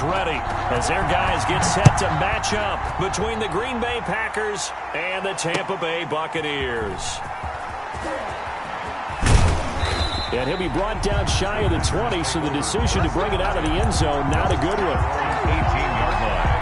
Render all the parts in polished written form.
is ready as their guys get set to match up between the Green Bay Packers and the Tampa Bay Buccaneers. And he'll be brought down shy of the 20, so the decision to bring it out of the end zone, not a good one. 18-yard line.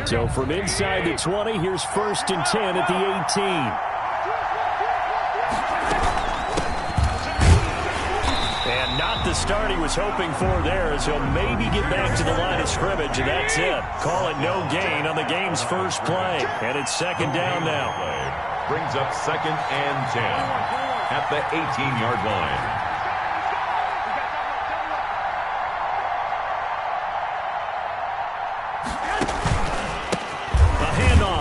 So from inside the 20, here's 1st and 10 at the 18. And not the start he was hoping for there, as he'll maybe get back to the line of scrimmage, and that's it. Call it no gain on the game's first play. And it's 2nd down now. Brings up 2nd and 10 at the 18-yard line.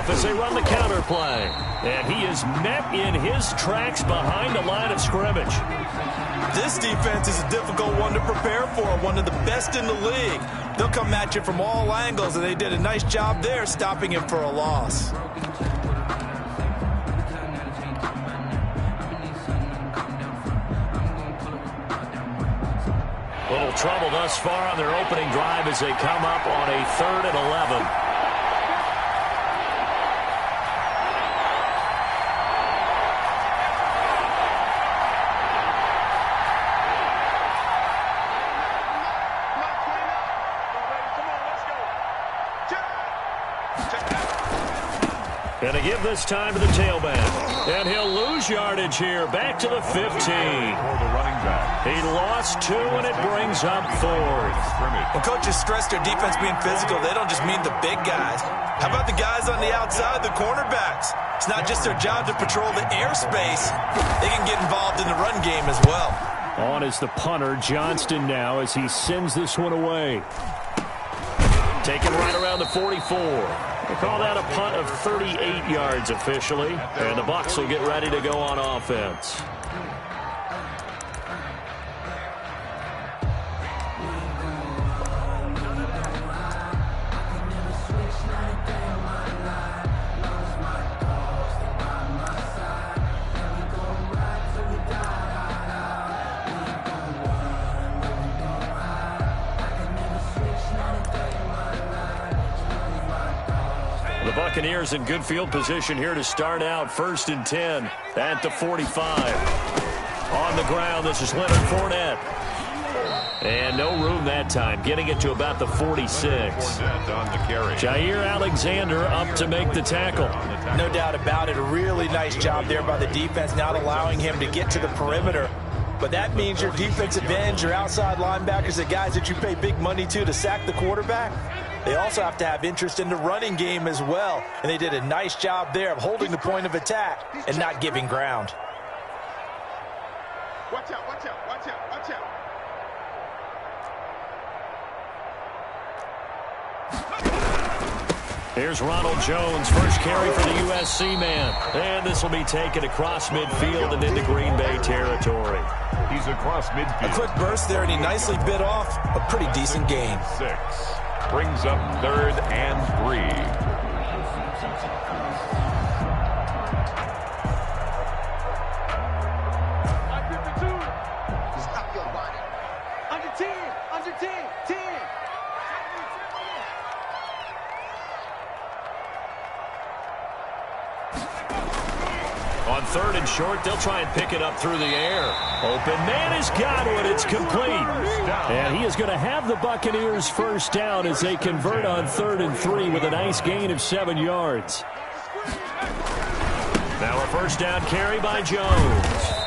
As they run the counter play. And he is met in his tracks behind the line of scrimmage. This defense is a difficult one to prepare for, one of the best in the league. They'll come at you from all angles, and they did a nice job there stopping him for a loss. Little trouble thus far on their opening drive as they come up on a 3rd and 11. And to give this time to the tailback. And he'll lose yardage here. Back to the 15. For the running back. He lost 2, and it brings up 4th. When coaches stress their defense being physical, they don't just mean the big guys. How about the guys on the outside, the cornerbacks? It's not just their job to patrol the airspace. They can get involved in the run game as well. On is the punter, Johnston, now, as he sends this one away. Taken right around the 44. They call that a punt of 38 yards officially. And the Bucs will get ready to go on offense. Buccaneers in good field position here to start out. 1st and 10 at the 45. On the ground, this is Leonard Fournette. And no room that time, getting it to about the 46. Jair Alexander up to make the tackle. No doubt about it. A really nice job there by the defense, not allowing him to get to the perimeter. But that means your defensive ends, your outside linebackers, the guys that you pay big money to sack the quarterback, they also have to have interest in the running game as well. And they did a nice job there of holding the point of attack and not giving ground. Watch out, watch out, watch out, watch out. Here's Ronald Jones, first carry for the USC man. And this will be taken across midfield and into Green Bay territory. He's across midfield. A quick burst there, and he nicely bit off a pretty decent gain. 6. Brings up 3rd and 3. Under 10, under 10, 10. On 3rd and short, they'll try and pick it up through the air. Open man has got it. It's complete. And he is going to have the Buccaneers first down as they convert on 3rd and 3 with a nice gain of 7 yards. Now a first down carry by Jones.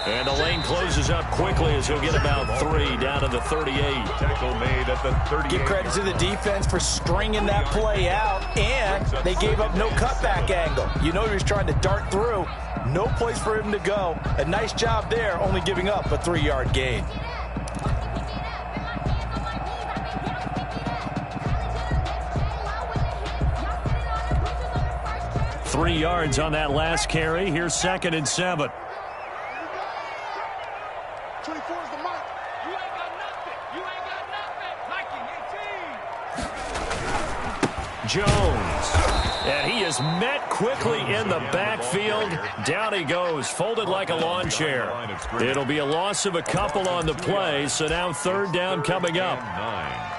And the lane closes up quickly as he'll get about 3 down to the 38. Tackle made at the 38. Give credit to the defense for stringing that play out, and they gave up no cutback angle. You know he was trying to dart through. No place for him to go. A nice job there, only giving up a 3-yard gain. Three yards on that last carry. Here's 2nd and 7. 24 is the mark. You ain't got nothing. You ain't got nothing. Jones. And he is met quickly in the backfield. Down he goes, folded like a lawn chair. It'll be a loss of a couple on the play, so now 3rd down coming up. 9.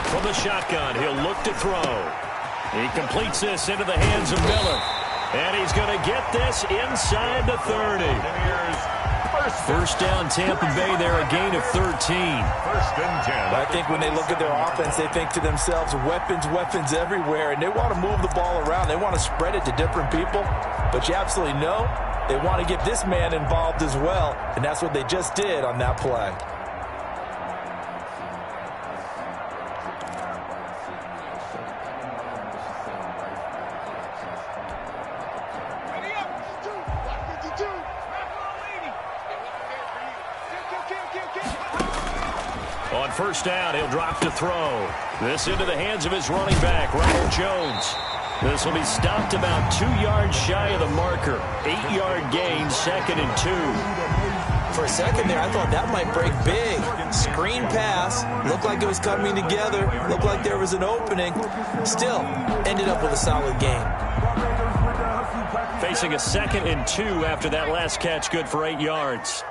From the shotgun, he'll look to throw. He completes this into the hands of Miller. And he's going to get this inside the 30. First down, Tampa Bay there, a gain of 13. 1st and 10. I think when they look at their offense, they think to themselves, weapons, weapons everywhere, and they want to move the ball around. They want to spread it to different people, but you absolutely know they want to get this man involved as well, and that's what they just did on that play. On 1st down, he'll drop to throw. This into the hands of his running back, Ronald Jones. This will be stopped about 2 yards shy of the marker. 8-yard gain, 2nd and 2. For a second there, I thought that might break big. Screen pass. Looked like it was coming together. Looked like there was an opening. Still, ended up with a solid gain. Facing a 2nd and 2 after that last catch, good for 8 yards.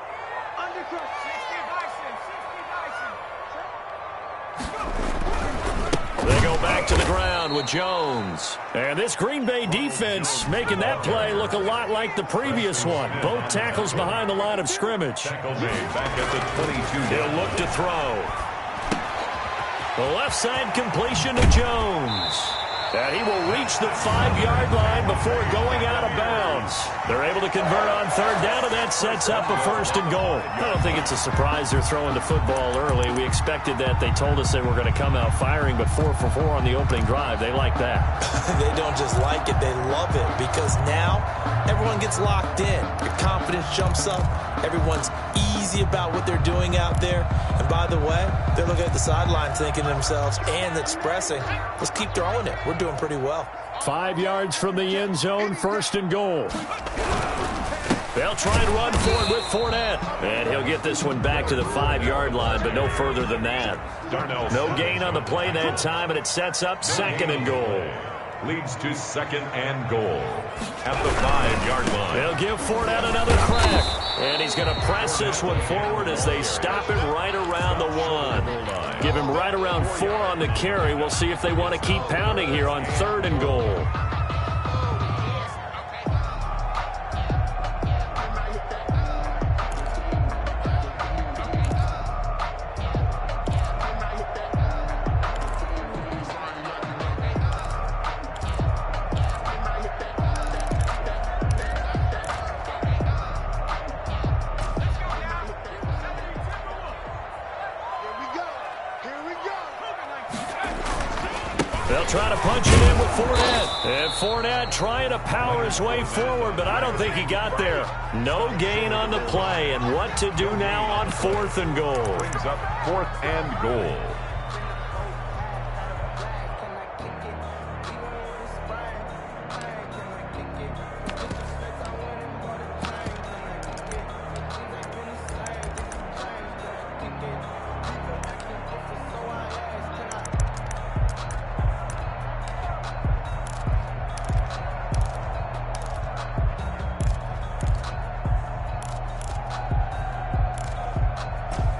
They go back to the ground with Jones. And this Green Bay defense making that play look a lot like the previous one. Both tackles behind the line of scrimmage. Tackle made back at the 22. He'll look to throw. The left side completion to Jones. And he will reach the 5-yard line before going out of bounds. They're able to convert on 3rd down, and that sets up a 1st and goal. I don't think it's a surprise they're throwing the football early. We expected that. They told us they were going to come out firing, but 4 for 4 on the opening drive. They like that. They don't just like it, they love it, because now everyone gets locked in. Your confidence jumps up. Everyone's easy about what they're doing out there. And by the way, they're looking at the sideline thinking to themselves and expressing, let's keep throwing it. We're doing pretty well. 5 yards from the end zone, 1st and goal. They'll try and run for it with Fournette. And he'll get this one back to the 5-yard line, but no further than that. No gain on the play that time, and it sets up 2nd and goal. Leads to 2nd and goal at the 5-yard line. They'll give Fournette another crack. And he's going to press this one forward as they stop him right around the 1. Give him right around 4 on the carry. We'll see if they want to keep pounding here on 3rd and goal. They'll try to punch it in with Fournette. And Fournette trying to power his way forward, but I don't think he got there. No gain on the play, and what to do now on 4th and goal. Brings up 4th and goal.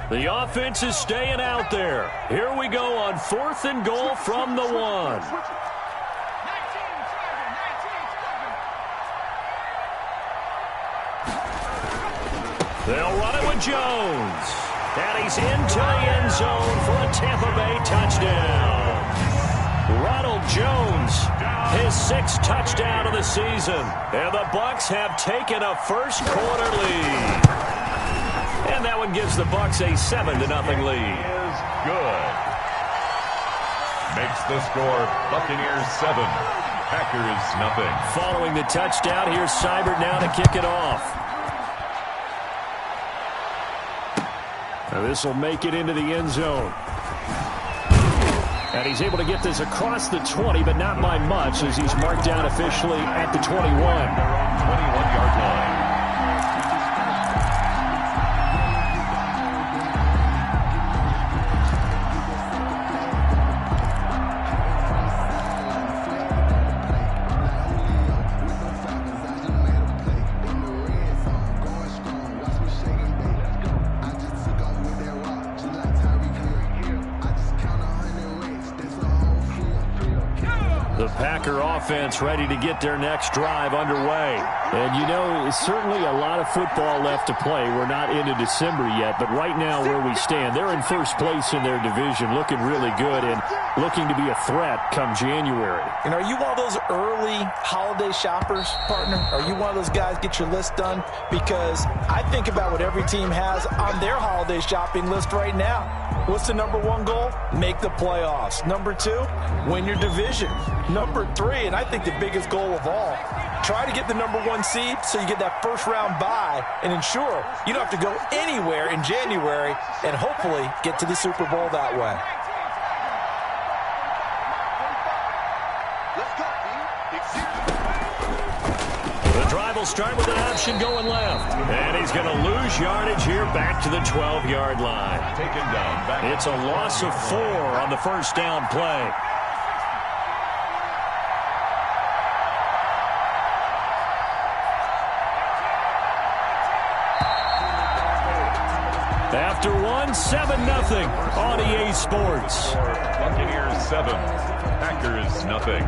The offense is staying out there. Here we go on 4th and goal from the 1. They'll run it with Jones. And he's into the end zone for a Tampa Bay touchdown. Ronald Jones, his 6th touchdown of the season. And the Bucs have taken a first-quarter lead. And that one gives the Bucs a 7-0 lead. Is good. Makes the score Buccaneers 7, Packers nothing. Following the touchdown, here's Seibert now to kick it off. Now this will make it into the end zone. And he's able to get this across the 20, but not by much, as he's marked down officially at the 21. 21-yard line. The Packer offense ready to get their next drive underway. And, you know, certainly a lot of football left to play. We're not into December yet, but right now where we stand, they're in first place in their division, looking really good and looking to be a threat come January. And are you one of those early holiday shoppers, partner? Are you one of those guys get your list done? Because I think about what every team has on their holiday shopping list right now. What's the number 1 goal? Make the playoffs. Number 2, win your division. Number 3, and I think the biggest goal of all, try to get the number 1 seed so you get that first-round bye and ensure you don't have to go anywhere in January and hopefully get to the Super Bowl that way. The drive will start with an option going left. And he's going to lose yardage here back to the 12-yard line. Taken down. Back. It's a loss of 4 on the first down play. After 1, 7-0 on EA Sports. Buccaneers 7, Packers nothing.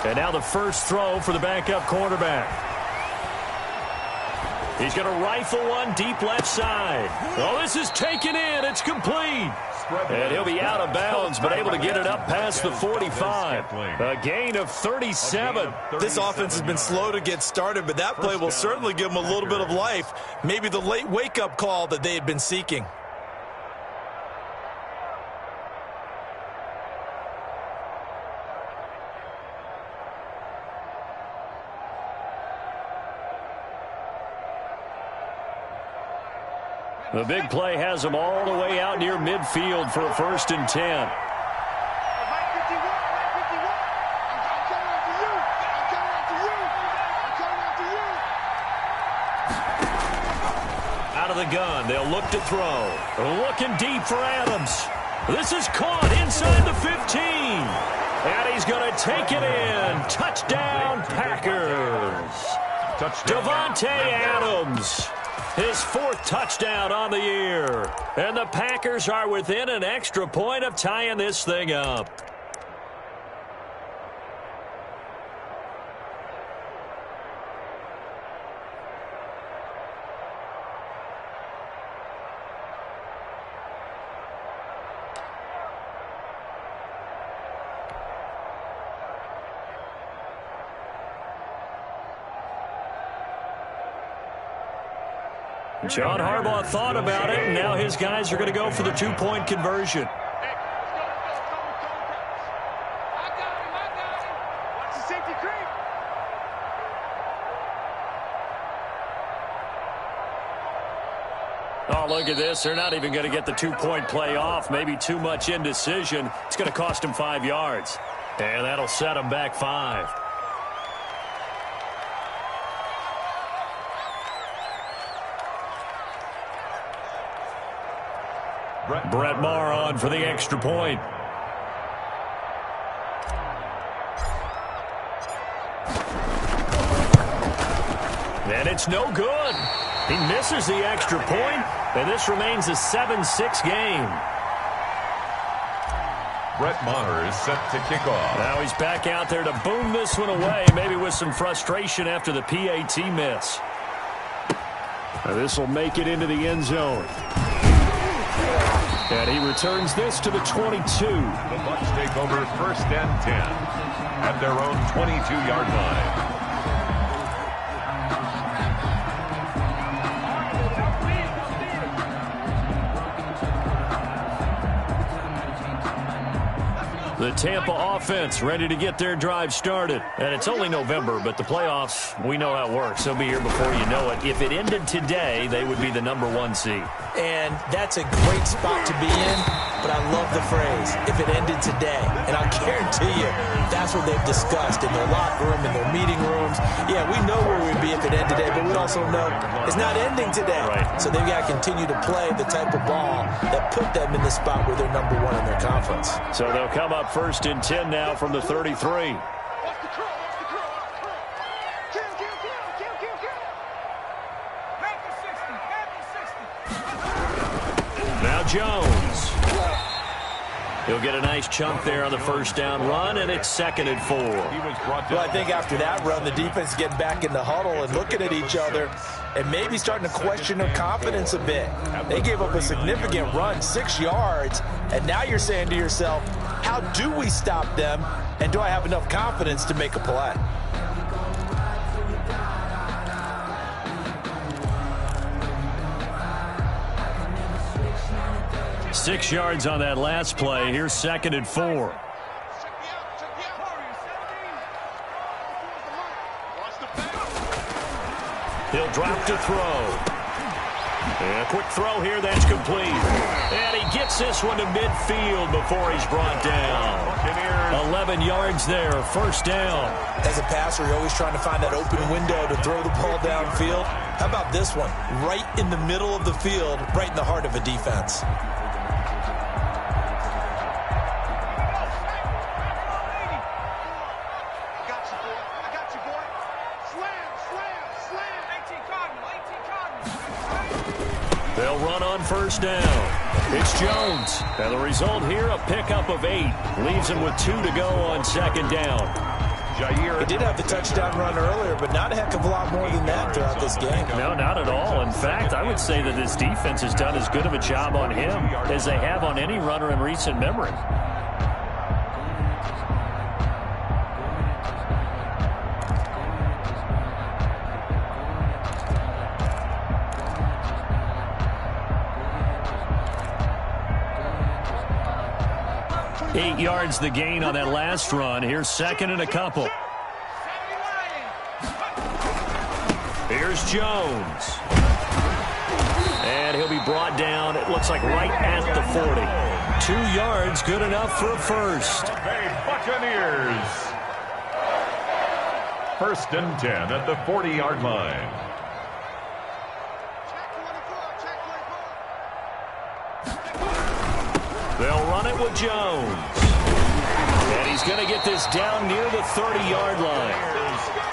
And now the first throw for the backup quarterback. He's going to rifle one deep left side. Oh, this is taken in. It's complete. And he'll be out of bounds, but able to get it up past the 45. A gain of 37. This offense has been slow to get started, but that play will certainly give them a little bit of life. Maybe the late wake-up call that they had been seeking. The big play has them all the way out near midfield for a 1st and 10. Out of the gun, they'll look to throw. Looking deep for Adams. This is caught inside the 15. And he's going to take it in. Touchdown, Packers. Davante Adams. His 4th touchdown on the year. And the Packers are within an extra point of tying this thing up. John Harbaugh thought about it, and now his guys are going to go for the 2-point conversion. I got him. safety creep. Oh, look at this. They're not even going to get the two-point play off. Maybe too much indecision. It's going to cost him 5 yards. And that'll set him back 5. Brett Maher on for the extra point. And it's no good. He misses the extra point, and this remains a 7-6 game. Brett Maher is set to kick off. Now he's back out there to boom this one away, maybe with some frustration after the PAT miss. This will make it into the end zone. And he returns this to the 22. The Bucs take over 1st and 10 at their own 22-yard line. The Tampa offense ready to get their drive started. And it's only November, but the playoffs, we know how it works. They'll be here before you know it. If it ended today, they would be the #1 seed. And that's a great spot to be in, but I love the phrase, if it ended today. And I'll guarantee you, that's what they've discussed in their locker room, in their meeting rooms. Yeah, we know where we'd be if it ended today, but we also know it's not ending today. Right. So they've got to continue to play the type of ball that put them in the spot where they're #1 in their conference. So they'll come up 1st and 10 now from the 33. What's the curl? What's the curl? What's the curl? Kill. Back to 60. Now Jones. He'll get a nice chunk there on the 1st down run, and it's 2nd and 4. Well, I think after that run, the defense is getting back in the huddle and looking at each other and maybe starting to question their confidence a bit. They gave up a significant run, 6 yards, and now you're saying to yourself, how do we stop them, and do I have enough confidence to make a play? Six yards on that last play. Here's 2nd and 4. He'll drop to throw. And a quick throw here, that's complete. And he gets this one to midfield before he's brought down. 11 yards there, 1st down. As a passer, you're always trying to find that open window to throw the ball downfield. How about this one? Right in the middle of the field, right in the heart of a defense. They'll run on 1st down. It's Jones. And the result here, a pickup of 8. Leaves him with 2 to go on 2nd down. He did have the touchdown run earlier, but not a heck of a lot more than that throughout this game. No, not at all. In fact, I would say that this defense has done as good of a job on him as they have on any runner in recent memory. Eight yards the gain on that last run. Here's 2nd and a couple. Here's Jones. And he'll be brought down, it looks like right at the 40. 2 yards, good enough for a first. Hey, Buccaneers. 1st and 10 at the 40-yard line. They'll run it with Jones. And he's going to get this down near the 30-yard line.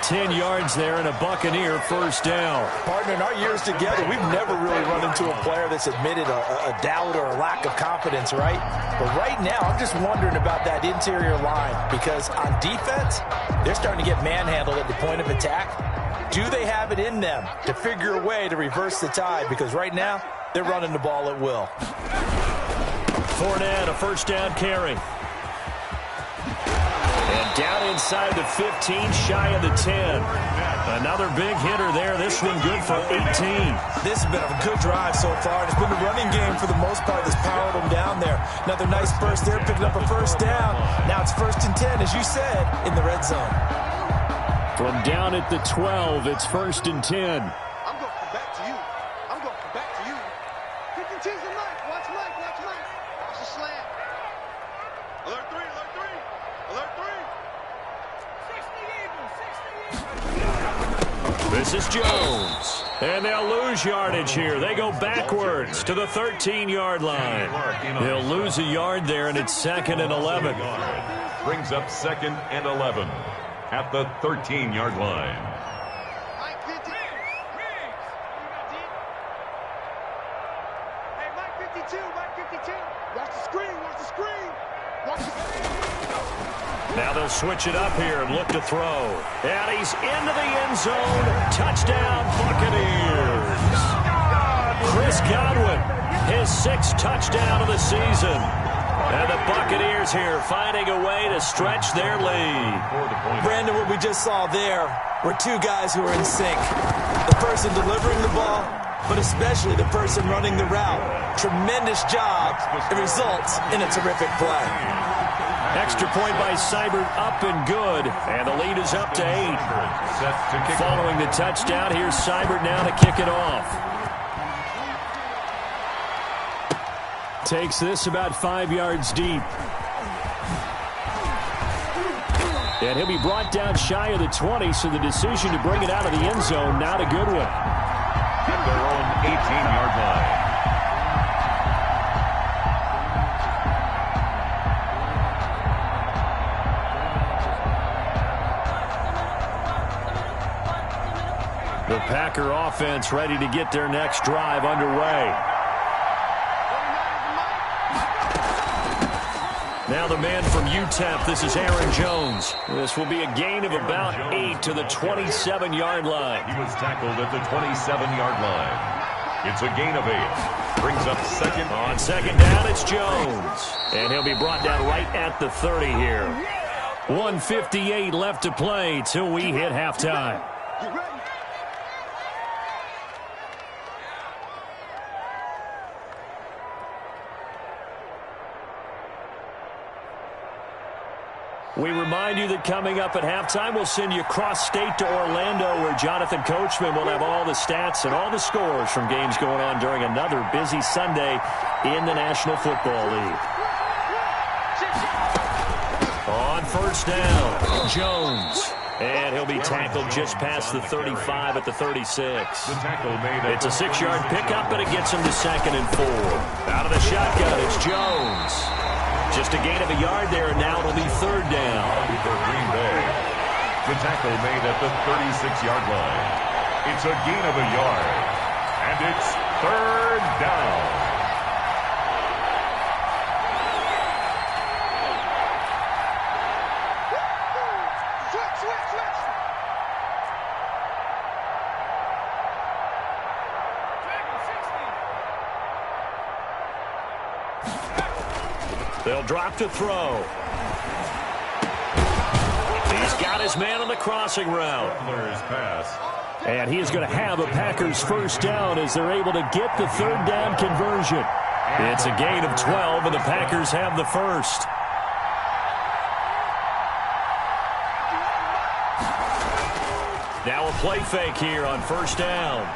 10 yards there and a Buccaneer 1st down. Partner, in our years together, we've never really run into a player that's admitted a doubt or a lack of confidence, right? But right now, I'm just wondering about that interior line because on defense, they're starting to get manhandled at the point of attack. Do they have it in them to figure a way to reverse the tide? Because right now, they're running the ball at will. Fournette, a 1st down carry. And Down inside the 15, shy of the 10. Another big hitter there. This one good for 18. This has been a good drive so far. It's been the running game for the most part that's powered them down there. Another nice burst there, picking up a first down. Now it's 1st and 10, as you said, in the red zone. From down at the 12, it's 1st and 10. I'm going to come back to you. I'm going to come back to you. Pick and choose the Mike. Watch Mike. Watch Mike. Watch the slant. Alert 3. Alert 3. Alert 3. 60 Eagles. 60 Eagles. This is Jones. And they'll lose yardage here. They go backwards to the 13-yard line. They'll lose a yard there, and it's 2nd and 11. Brings up 2nd and 11 at the 13-yard line. Mike 50. Hey, Mike 52. Mike 52. Watch the screen. Watch the screen. Watch the screen. Now they'll switch it up here and look to throw. And he's into the end zone. Touchdown, Buccaneers. Chris Godwin, his 6th touchdown of the season. And the Buccaneers here finding a way to stretch their lead. Brandon, what we just saw there were two guys who were in sync. The person delivering the ball, but especially the person running the route. Tremendous job. It results in a terrific play. Extra point by Seibert, up and good. And the lead is up to 8. Following the touchdown, here's Seibert now to kick it off. Takes this about 5 yards deep. And he'll be brought down shy of the 20, so the decision to bring it out of the end zone, not a good one. At their own 18-yard line. The Packer offense ready to get their next drive underway. Now the man from UTEP, this is Aaron Jones. This will be a gain of about 8 to the 27-yard line. He was tackled at the 27-yard line. It's a gain of 8. Brings up 2nd. On 2nd down, it's Jones. And he'll be brought down right at the 30 here. 1:58 left to play till we hit halftime. You ready? We remind you that coming up at halftime, we'll send you cross-state to Orlando, where Jonathan Coachman will have all the stats and all the scores from games going on during another busy Sunday in the National Football League. On 1st down, Jones. And he'll be tackled just past the 35 at the 36. It's a 6-yard pickup, but it gets him to 2nd and 4. Out of the shotgun, it's Jones. Just a gain of a yard there, and now it'll be 3rd down. For Green Bay. The tackle made at the 36-yard line. It's a gain of a yard. And it's 3rd down. Switch, switch, switch. They'll drop to throw. He's got his man on the crossing route. And he is going to have a Packers 1st down as they're able to get the 3rd down conversion. It's a gain of 12, and the Packers have the 1st. Now a play fake here on 1st down.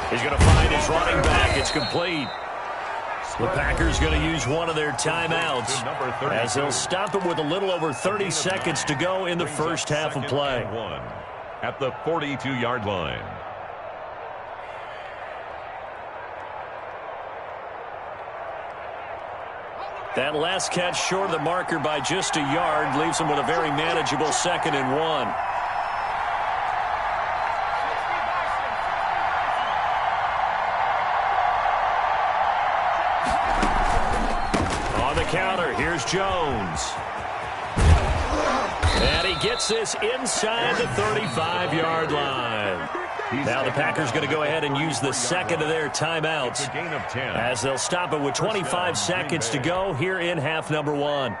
He's going to find his running back. It's complete. The Packers going to use one of their timeouts as they'll stop it with a little over 30 seconds to go in the first half of play. At the 42-yard line. That last catch short of the marker by just a yard leaves them with a very manageable 2nd and 1. Counter, here's Jones. And he gets this inside the 35-yard line. Now the Packers going to go ahead and use the 2nd of their timeouts as they'll stop it with 25 seconds to go here in half number 1.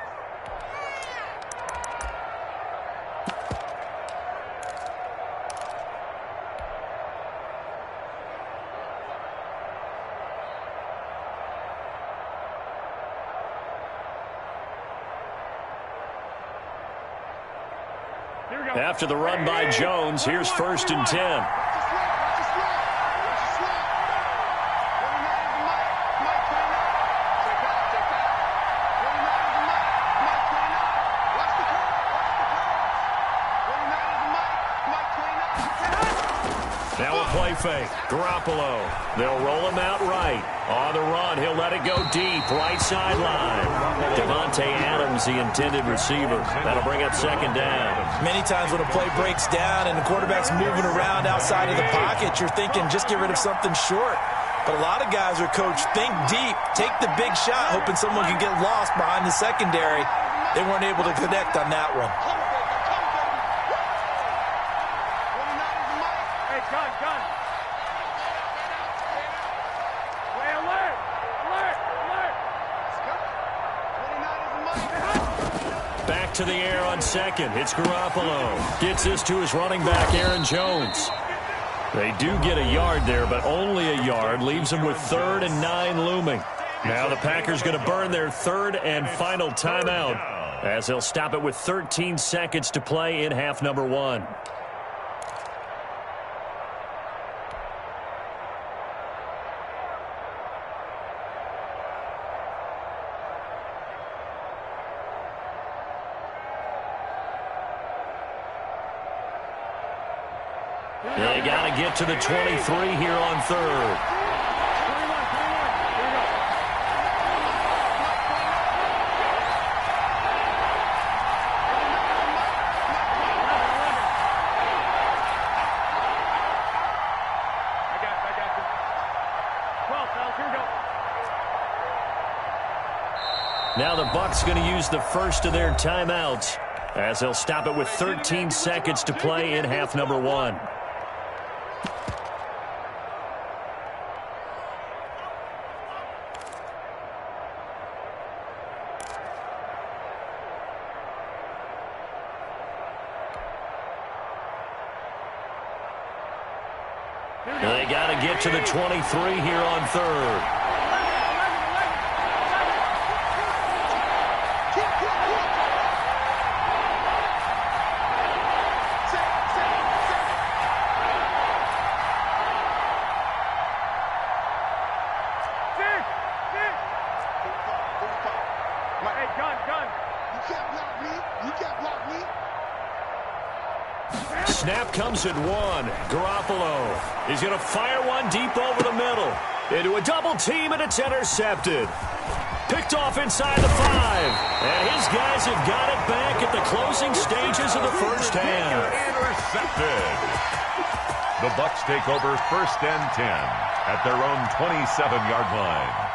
After the run by Jones, here's 1st and 10. Now a play fake. Garoppolo. They'll roll him out right. On the run, he'll let it go deep. Right sideline. Devontae Adams, the intended receiver. That'll bring up 2nd down. Many times when a play breaks down and the quarterback's moving around outside of the pocket, you're thinking just get rid of something short. But a lot of guys are coached, think deep, take the big shot, hoping someone can get lost behind the secondary. They weren't able to connect on that one. Back to the air on 2nd. It's Garoppolo. Gets this to his running back, Aaron Jones. They do get a yard there, but only a yard. Leaves them with 3rd and 9 looming. Now the Packers going to burn their 3rd and final timeout, as they'll stop it with 13 seconds to play in half number 1. They got to get to the 23 here on 3rd. Now the Bucs going to use the first of their timeouts, as they'll stop it with 13 seconds to play in half number 1. They got to get to the 23 here on 3rd. Snap comes at 1. Garoppolo. He's going to fire one deep over the middle. Into a double team, and it's intercepted. Picked off inside the 5. And his guys have got it back at the closing stages of the first half. Intercepted. The Bucs take over 1st and 10 at their own 27-yard line.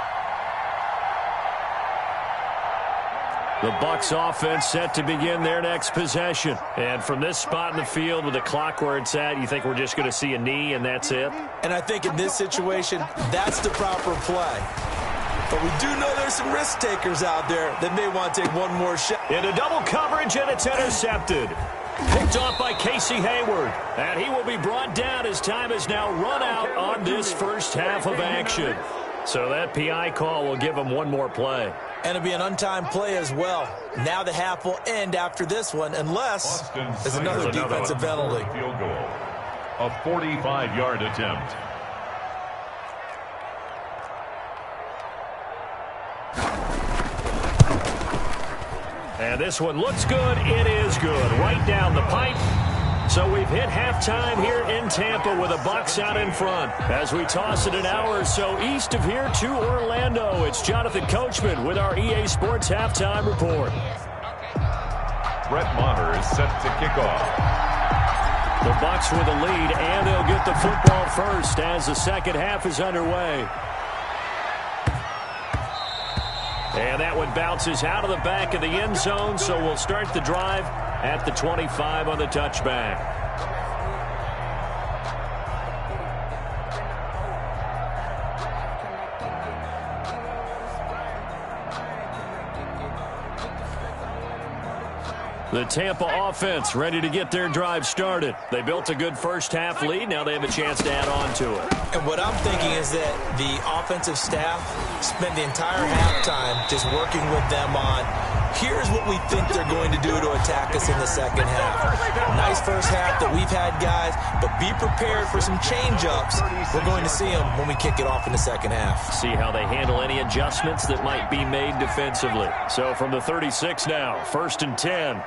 The Bucs offense set to begin their next possession. And from this spot in the field with the clock where it's at, you think we're just going to see a knee and that's it? And I think in this situation, that's the proper play. But we do know there's some risk takers out there that may want to take one more shot. Into double coverage, and it's intercepted. Picked off by Casey Hayward. And he will be brought down as time has now run out on this first half of action. So that PI call will give him one more play. And it'll be an untimed play as well. Now the half will end after this one, unless there's another defensive penalty. Field goal. A 45-yard attempt. And this one looks good. It is good. Right down the pipe. So we've hit halftime here in Tampa with the Bucs out in front. As we toss it an hour or so east of here to Orlando, it's Jonathan Coachman with our EA Sports Halftime Report. Brett Maher is set to kick off. The Bucs with a lead, and they'll get the football first as the second half is underway. And that one bounces out of the back of the end zone, so we'll start the drive at the 25 on the touchback. The Tampa offense ready to get their drive started. They built a good first half lead. Now they have a chance to add on to it. And what I'm thinking is that the offensive staff spent the entire halftime just working with them on Here's what we think they're going to do to attack us in the second half. Nice first half that we've had, guys, but be prepared for some change-ups. We're going to see them when we kick it off in the second half. See how they handle any adjustments that might be made defensively. So from the 36 now, 1st and 10.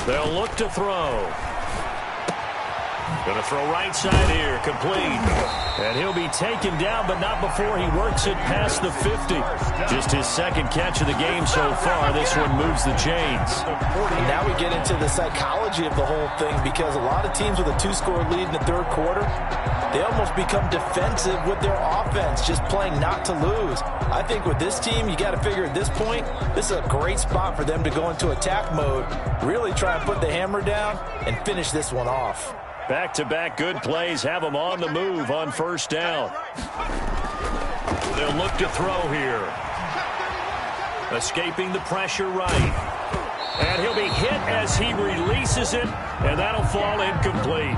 They'll look to throw. Going to throw right side here, complete. And he'll be taken down, but not before he works it past the 50. Just his second catch of the game so far. This one moves the chains. And now we get into the psychology of the whole thing, because a lot of teams with a 2-score lead in the third quarter, they almost become defensive with their offense, just playing not to lose. I think with this team, you got to figure at this point, this is a great spot for them to go into attack mode, really try and put the hammer down and finish this one off. Back-to-back good plays have them on the move on first down. They'll look to throw here. Escaping the pressure right. And he'll be hit as he releases it, and that'll fall incomplete.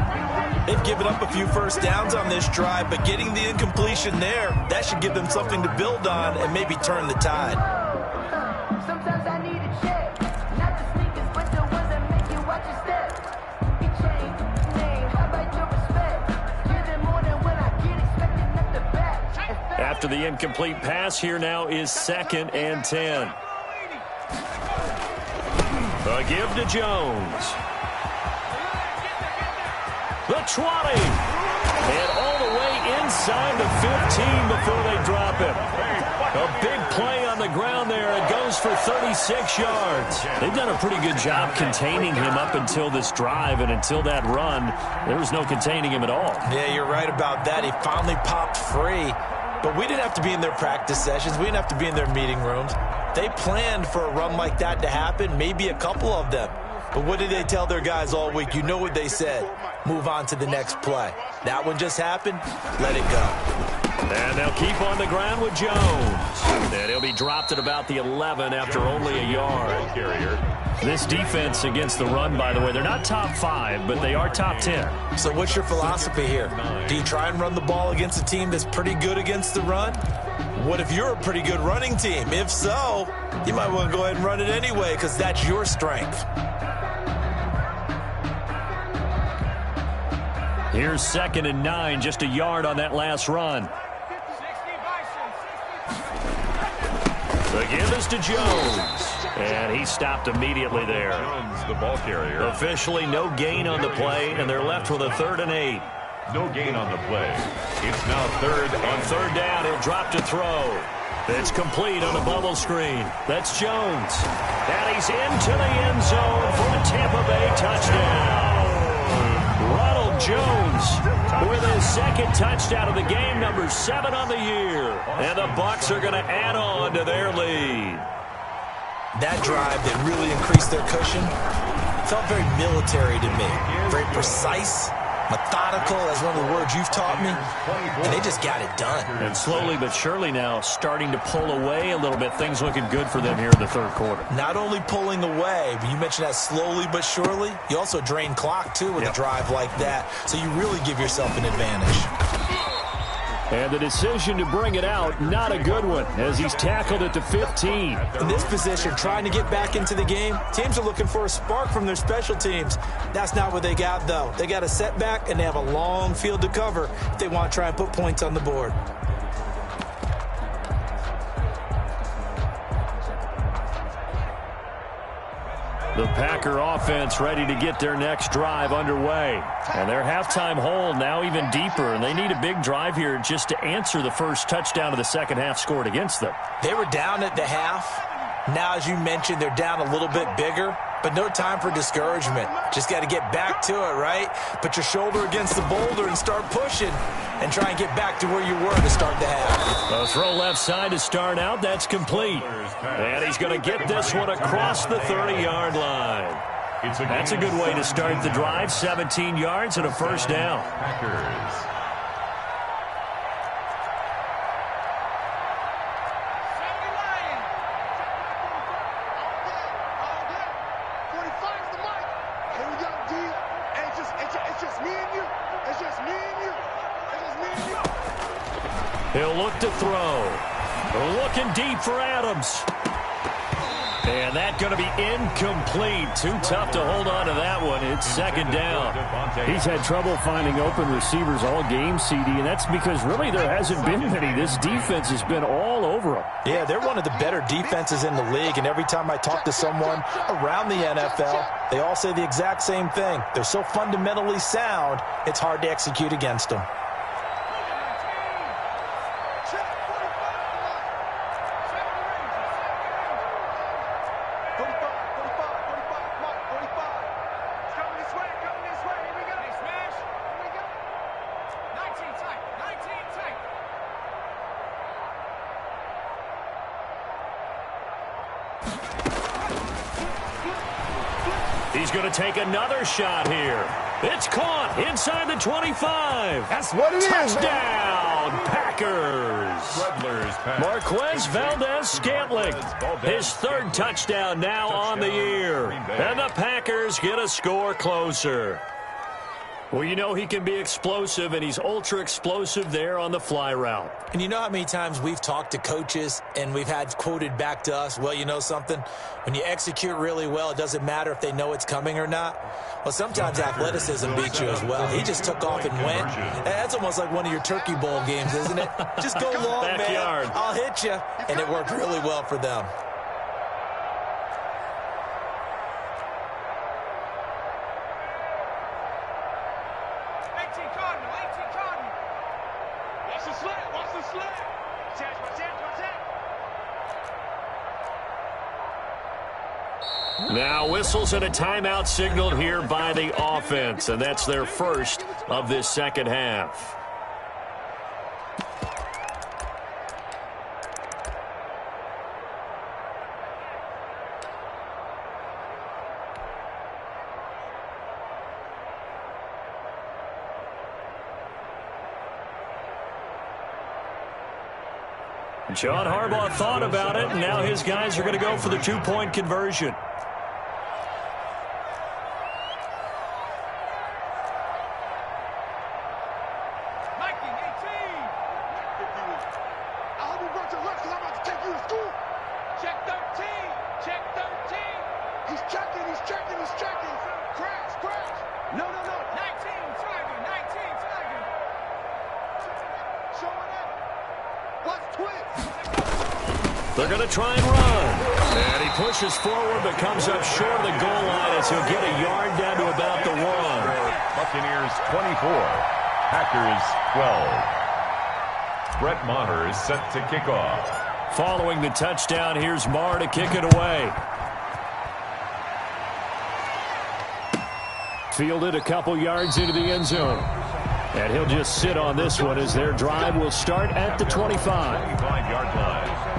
They've given up a few first downs on this drive, but getting the incompletion there, that should give them something to build on and maybe turn the tide. Sometimes I need a check, not the sneakers, but the ones that make you watch your step. It changed name, how about your respect? Give them more than when I get expected at the back. After the incomplete pass, here now is 2nd and 10. A give to Jones. The 20. And all the way inside the 15 before they drop him. A big play on the ground there. It goes for 36 yards. They've done a pretty good job containing him up until this drive, and until that run, there was no containing him at all. Yeah, you're right about that. He finally popped free. But we didn't have to be in their practice sessions. We didn't have to be in their meeting rooms. They planned for a run like that to happen, maybe a couple of them. But what did they tell their guys all week? You know what they said. Move on to the next play. That one just happened. Let it go. And they'll keep on the ground with Jones. And he'll be dropped at about the 11 after only a yard. This defense against the run, by the way, they're not top 5, but they are top 10. So what's your philosophy here? Do you try and run the ball against a team that's pretty good against the run? What if you're a pretty good running team? If so, you might want to go ahead and run it anyway, because that's your strength. Here's 2nd and 9, just a yard on that last run. The give is to Jones. And he stopped immediately there. Jones, the ball carrier. Officially no gain on the play, and they're left with a 3rd and 8. No gain on the play. It's now 3rd and On 3rd down, he'll drop to throw. It's complete on a bubble screen. That's Jones. And he's into the end zone for a Tampa Bay touchdown. Ronald Jones with his 2nd touchdown of the game, number 7 on the year. And the Bucs are going to add on to their lead. That drive that really increased their cushion felt very military to me. Very precise, methodical, that's one of the words you've taught me, and they just got it done. And slowly but surely now starting to pull away a little bit. Things looking good for them here in the third quarter. Not only pulling away, but you mentioned that slowly but surely. You also drain clock, too, with a drive like that, so you really give yourself an advantage. And the decision to bring it out, not a good one, as he's tackled it to 15. In this position, trying to get back into the game, teams are looking for a spark from their special teams. That's not what they got, though. They got a setback, and they have a long field to cover if they want to try and put points on the board. The Packer offense ready to get their next drive underway. And their halftime hole now even deeper, and they need a big drive here just to answer the first touchdown of the second half scored against them. They were down at the half. Now, as you mentioned, they're down a little bit bigger, but no time for discouragement. Just got to get back to it, right? Put your shoulder against the boulder and start pushing and try and get back to where you were to start the half. A throw left side to start out. That's complete. And he's going to get this one across the 30-yard line. That's a good way to start the drive. 17 yards and a first down. Packers. He'll look to throw. Looking deep for Adams. And that's going to be incomplete. Too tough to hold on to that one. It's second down. He's had trouble finding open receivers all game, CD, and that's because really there hasn't been many. This defense has been all over him. Yeah, they're one of the better defenses in the league, and every time I talk to someone around the NFL, they all say the exact same thing. They're so fundamentally sound, it's hard to execute against them. He's going to take another shot here. It's caught inside the 25. That's what it is. Touchdown, Packers. Marquez Valdez-Scantling, his third touchdown now on the year. And the Packers get a score closer. Well, you know he can be explosive, and he's ultra-explosive there on the fly route. And you know how many times we've talked to coaches and we've had quoted back to us, well, you know something? When you execute really well, it doesn't matter if they know it's coming or not. Well, sometimes athleticism beats you as well. He just took off and went. That's almost like one of your Turkey Bowl games, isn't it? Just go long, Backyard. man. I'll hit you. And it worked really well for them. Now whistles and a timeout signaled here by the offense, and that's their first of this second half. John Harbaugh thought about it, and now his guys are going to go for the two-point conversion. They're going to try and run. And he pushes forward but comes up short of the goal line as he'll get a yard down to about the 1. Buccaneers 24, Packers 12. Brett Maher is set to kick off. Following the touchdown, here's Maher to kick it away. Fielded a couple yards into the end zone. And he'll just sit on this one as their drive will start at the 25. 25-yard line.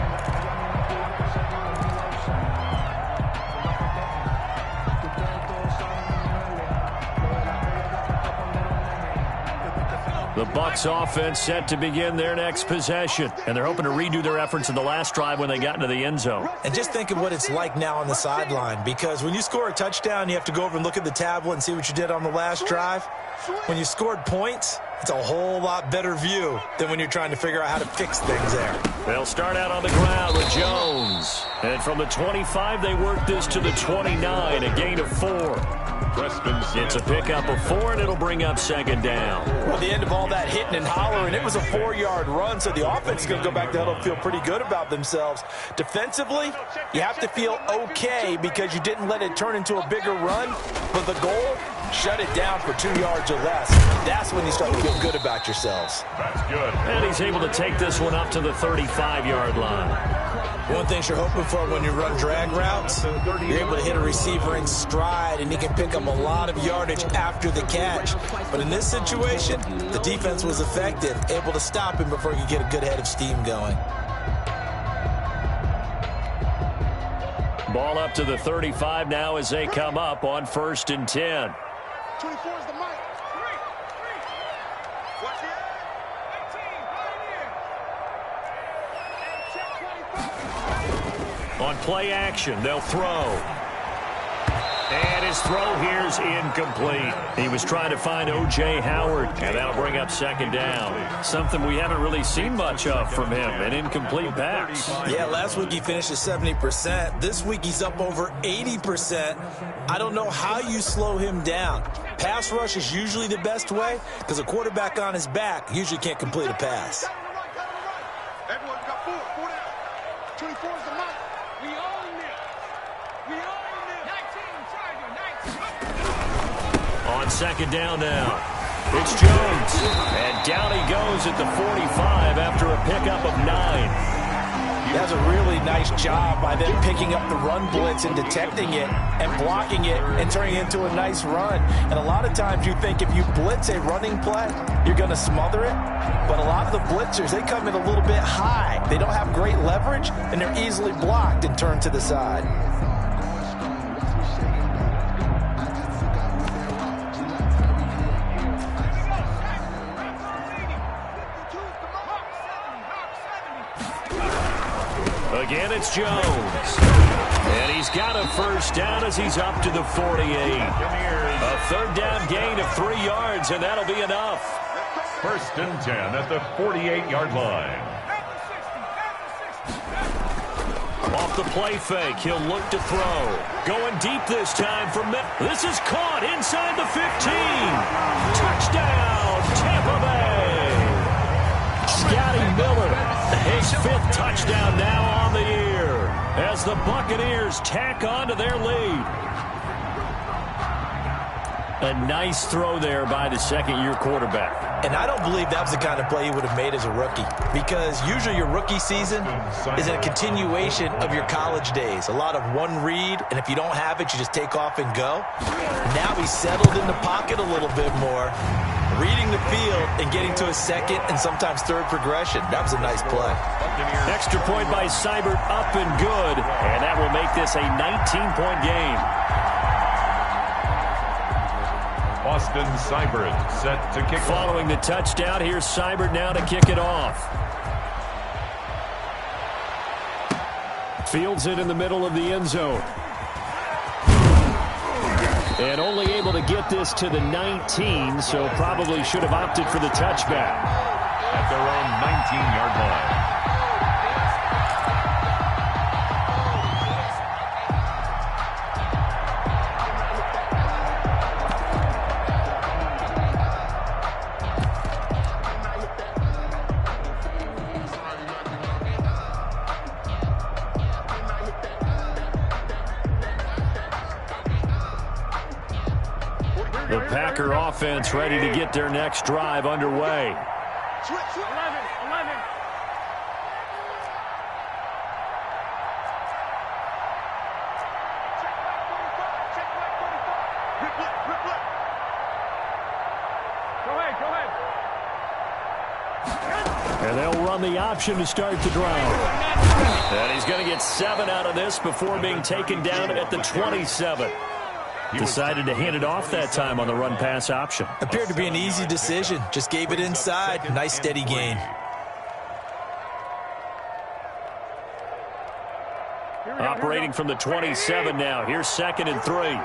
The Bucs offense set to begin their next possession, and they're hoping to redo their efforts in the last drive when they got into the end zone. And just think of what it's like now on the sideline, because when you score a touchdown, you have to go over and look at the tablet and see what you did on the last drive. When you scored points, it's a whole lot better view than when you're trying to figure out how to fix things there. They'll start out on the ground with Jones. And from the 25, they work this to the 29, a gain of 4. It's a pickup of 4, and it'll bring up second down. Well, the end of all that hitting and hollering, it was a 4-yard run, so the offense is going to go back there and feel pretty good about themselves. Defensively, you have to feel okay because you didn't let it turn into a bigger run, but the goal, shut it down for 2 yards or less. That's when you start to feel good about yourselves. That's good. And he's able to take this one up to the 35-yard line. One thing you're hoping for when you run drag routes, you're able to hit a receiver in stride, and he can pick up a lot of yardage after the catch. But in this situation, the defense was effective, able to stop him before he could get a good head of steam going. Ball up to the 35 now as they come up on 1st and 10. 24 is the mic. Watch the edge. 18, right here. On play action, they'll throw. And his throw here's incomplete. He was trying to find O.J. Howard, and that'll bring up second down. Something we haven't really seen much of from him, an incomplete pass. Yeah, last week he finished at 70%. This week he's up over 80%. I don't know how you slow him down. Pass rush is usually the best way because a quarterback on his back usually can't complete a pass. Everyone's got four down. 24 is the mark. We own it. We own it. 19, Charger, 19. On second down now, it's Jones. And down he goes at the 45 after a pickup of 9. That's a really nice job by them picking up the run blitz and detecting it and blocking it and turning it into a nice run. And a lot of times you think if you blitz a running play, you're going to smother it. But a lot of the blitzers, they come in a little bit high. They don't have great leverage, and they're easily blocked and turned to the side. Again, it's Jones. And he's got a first down as he's up to the 48. A third down gain of 3 yards, and that'll be enough. First and 10 at the 48-yard line. Off the play fake, he'll look to throw. Going deep this time for Mitt. This is caught inside the 15. Touchdown, Tampa Bay. Scotty Miller. His 5th touchdown now on the year as the Buccaneers tack on to their lead. A nice throw there by the second-year quarterback. And I don't believe that was the kind of play he would have made as a rookie, because usually your rookie season is a continuation of your college days. A lot of one read, and if you don't have it, you just take off and go. Now he's settled in the pocket a little bit more, reading the field and getting to a second and sometimes third progression. That was a nice play. Extra point by Seibert, up and good, and that will make this a 19-point game. Austin Seibert set to kick. Following the touchdown, here's Seibert now to kick it off. Fields it in the middle of the end zone. And only able to get this to the 19, so probably should have opted for the touchback. At their own 19-yard line. The Packer offense ready to get their next drive underway. 11. And they'll run the option to start the drive. And he's going to get 7 out of this before being taken down at the 27. Decided to hand it off that time on the run-pass option. Appeared to be an easy decision. Just gave it inside. Nice, steady gain. Operating from the 27 now. Here's 2nd and 3.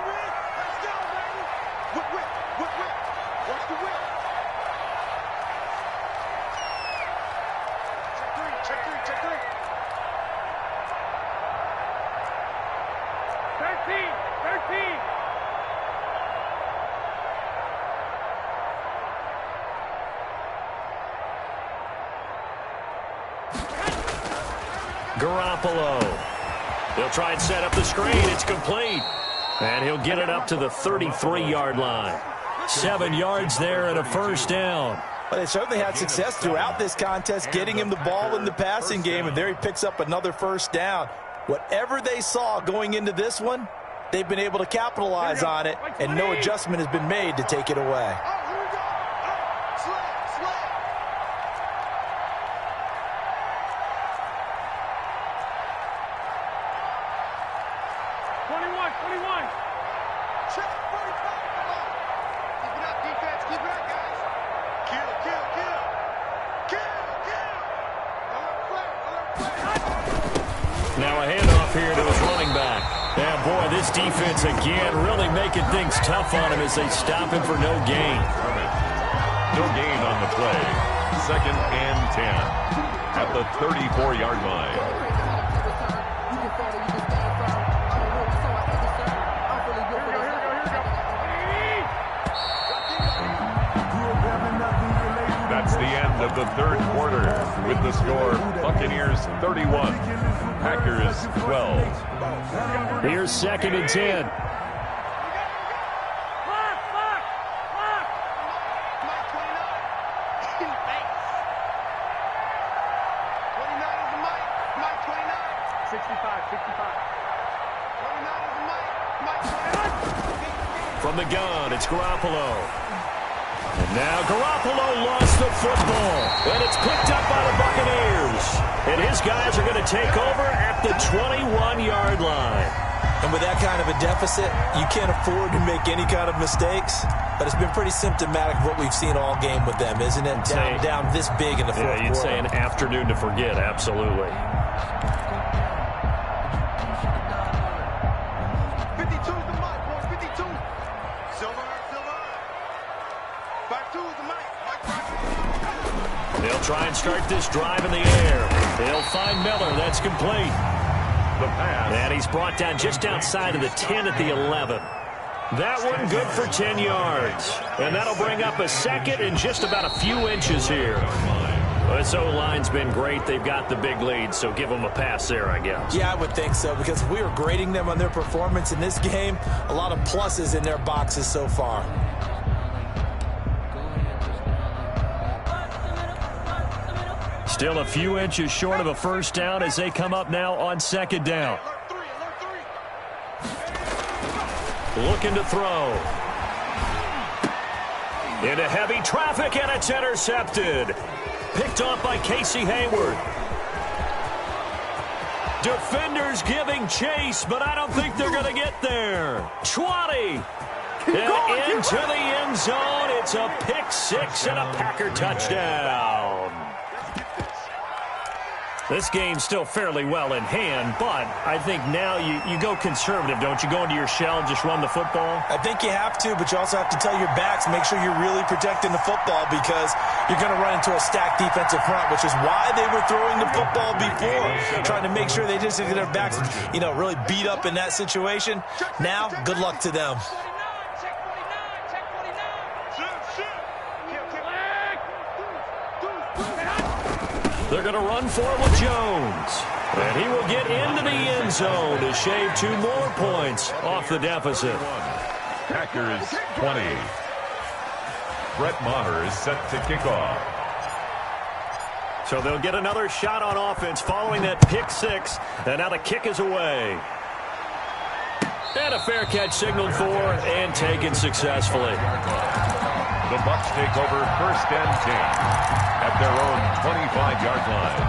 Garoppolo. He'll try and set up the screen. It's complete. And he'll get it up to the 33-yard line. 7 yards there and a first down. Well, they certainly had success throughout this contest, getting him the ball in the passing game, and there he picks up another first down. Whatever they saw going into this one, they've been able to capitalize on it, and no adjustment has been made to take it away. defense again really making things tough on him as they stop him for no gain. No gain on the play. 2nd and 10 at the 34-yard line. That's the end of the 3rd quarter with the score Buccaneers 31, Packers 12. Here's 2nd and 10. From the gun, it's Garoppolo. And now Garoppolo lost the football. And it's picked up by the Buccaneers. And his guys are going to take over at the 21-yard line. And with that kind of a deficit, you can't afford to make any kind of mistakes. But it's been pretty symptomatic of what we've seen all game with them, isn't it? Down this big in the fourth quarter. You'd say an afternoon to forget, absolutely. 52's the mic, boys, 52. Silver. Back 2 is the mic. They'll try and start this drive in the air. They'll find Miller. That's complete. The pass. And he's brought down just outside of the 10 at the 11. That one good for 10 yards. And that'll bring up a 2nd and just about a few inches here. Well, this O-line's been great. They've got the big lead, so give them a pass there, I guess. Yeah, I would think so, because we were grading them on their performance in this game. A lot of pluses in their boxes so far. Still a few inches short of a first down as they come up now on 2nd down. Looking to throw. Into heavy traffic, and it's intercepted. Picked off by Casey Hayward. Defenders giving chase, but I don't think they're going to get there. 20. And into the end zone. It's a pick 6 and a Packer touchdown. This game's still fairly well in hand, but I think now you go conservative, don't you? Go into your shell and just run the football? I think you have to, but you also have to tell your backs, make sure you're really protecting the football, because you're going to run into a stacked defensive front, which is why they were throwing the football before, trying to make sure they just get their backs, really beat up in that situation. Now, good luck to them. They're going to run for it with Jones. And he will get into the end zone to shave 2 more points off the deficit. Packers 20. Brett Maher is set to kick off. So they'll get another shot on offense following that pick 6. And now the kick is away. And a fair catch signaled for and taken successfully. The Bucs take over 1st and 10 at their own 25-yard line.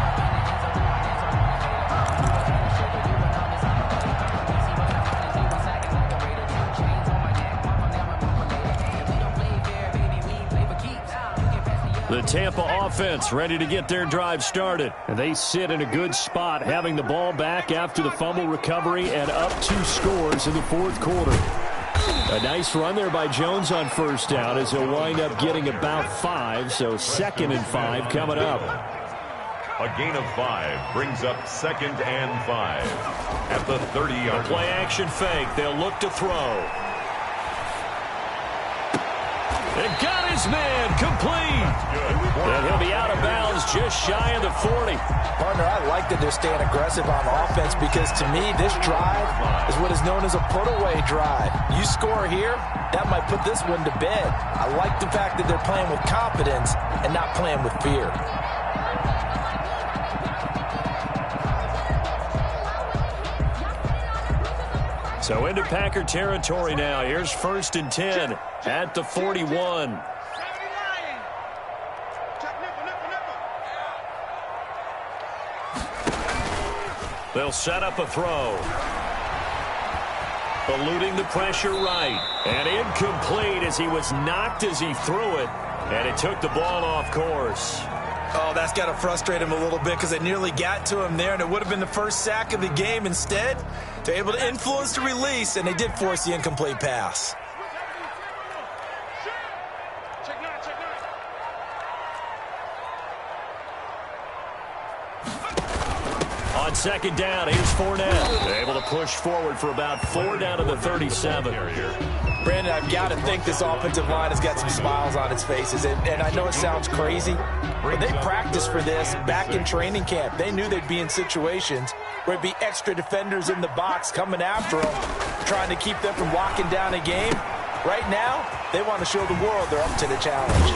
The Tampa offense ready to get their drive started. And they sit in a good spot, having the ball back after the fumble recovery and up 2 scores in the 4th quarter. A nice run there by Jones on first down as he'll wind up getting about 5, so 2nd and 5 coming up. A gain of 5 brings up 2nd and 5 at the 30-yard line. Play action fake. They'll look to throw. And got his man complete. And he'll be out of bounds just shy of the 40. Partner, I like that they're staying aggressive on offense, because to me, this drive is what is known as a put-away drive. You score here, that might put this one to bed. I like the fact that they're playing with confidence and not playing with fear. So into Packer territory now. Here's 1st and 10 at the 41. They'll set up a throw. Eluding the pressure right. And incomplete as he was knocked as he threw it. And it took the ball off course. Oh, that's got to frustrate him a little bit because they nearly got to him there, and it would have been the first sack of the game. Instead, they're able to influence the release, and they did force the incomplete pass. On second down, here's Fournette. Able to push forward for about 4 down to the 37. Brandon, I've got to think this offensive line has got some smiles on its faces. And I know it sounds crazy, but they practiced for this back in training camp. They knew they'd be in situations where it'd be extra defenders in the box coming after them, trying to keep them from locking down a game. Right now, they want to show the world they're up to the challenge.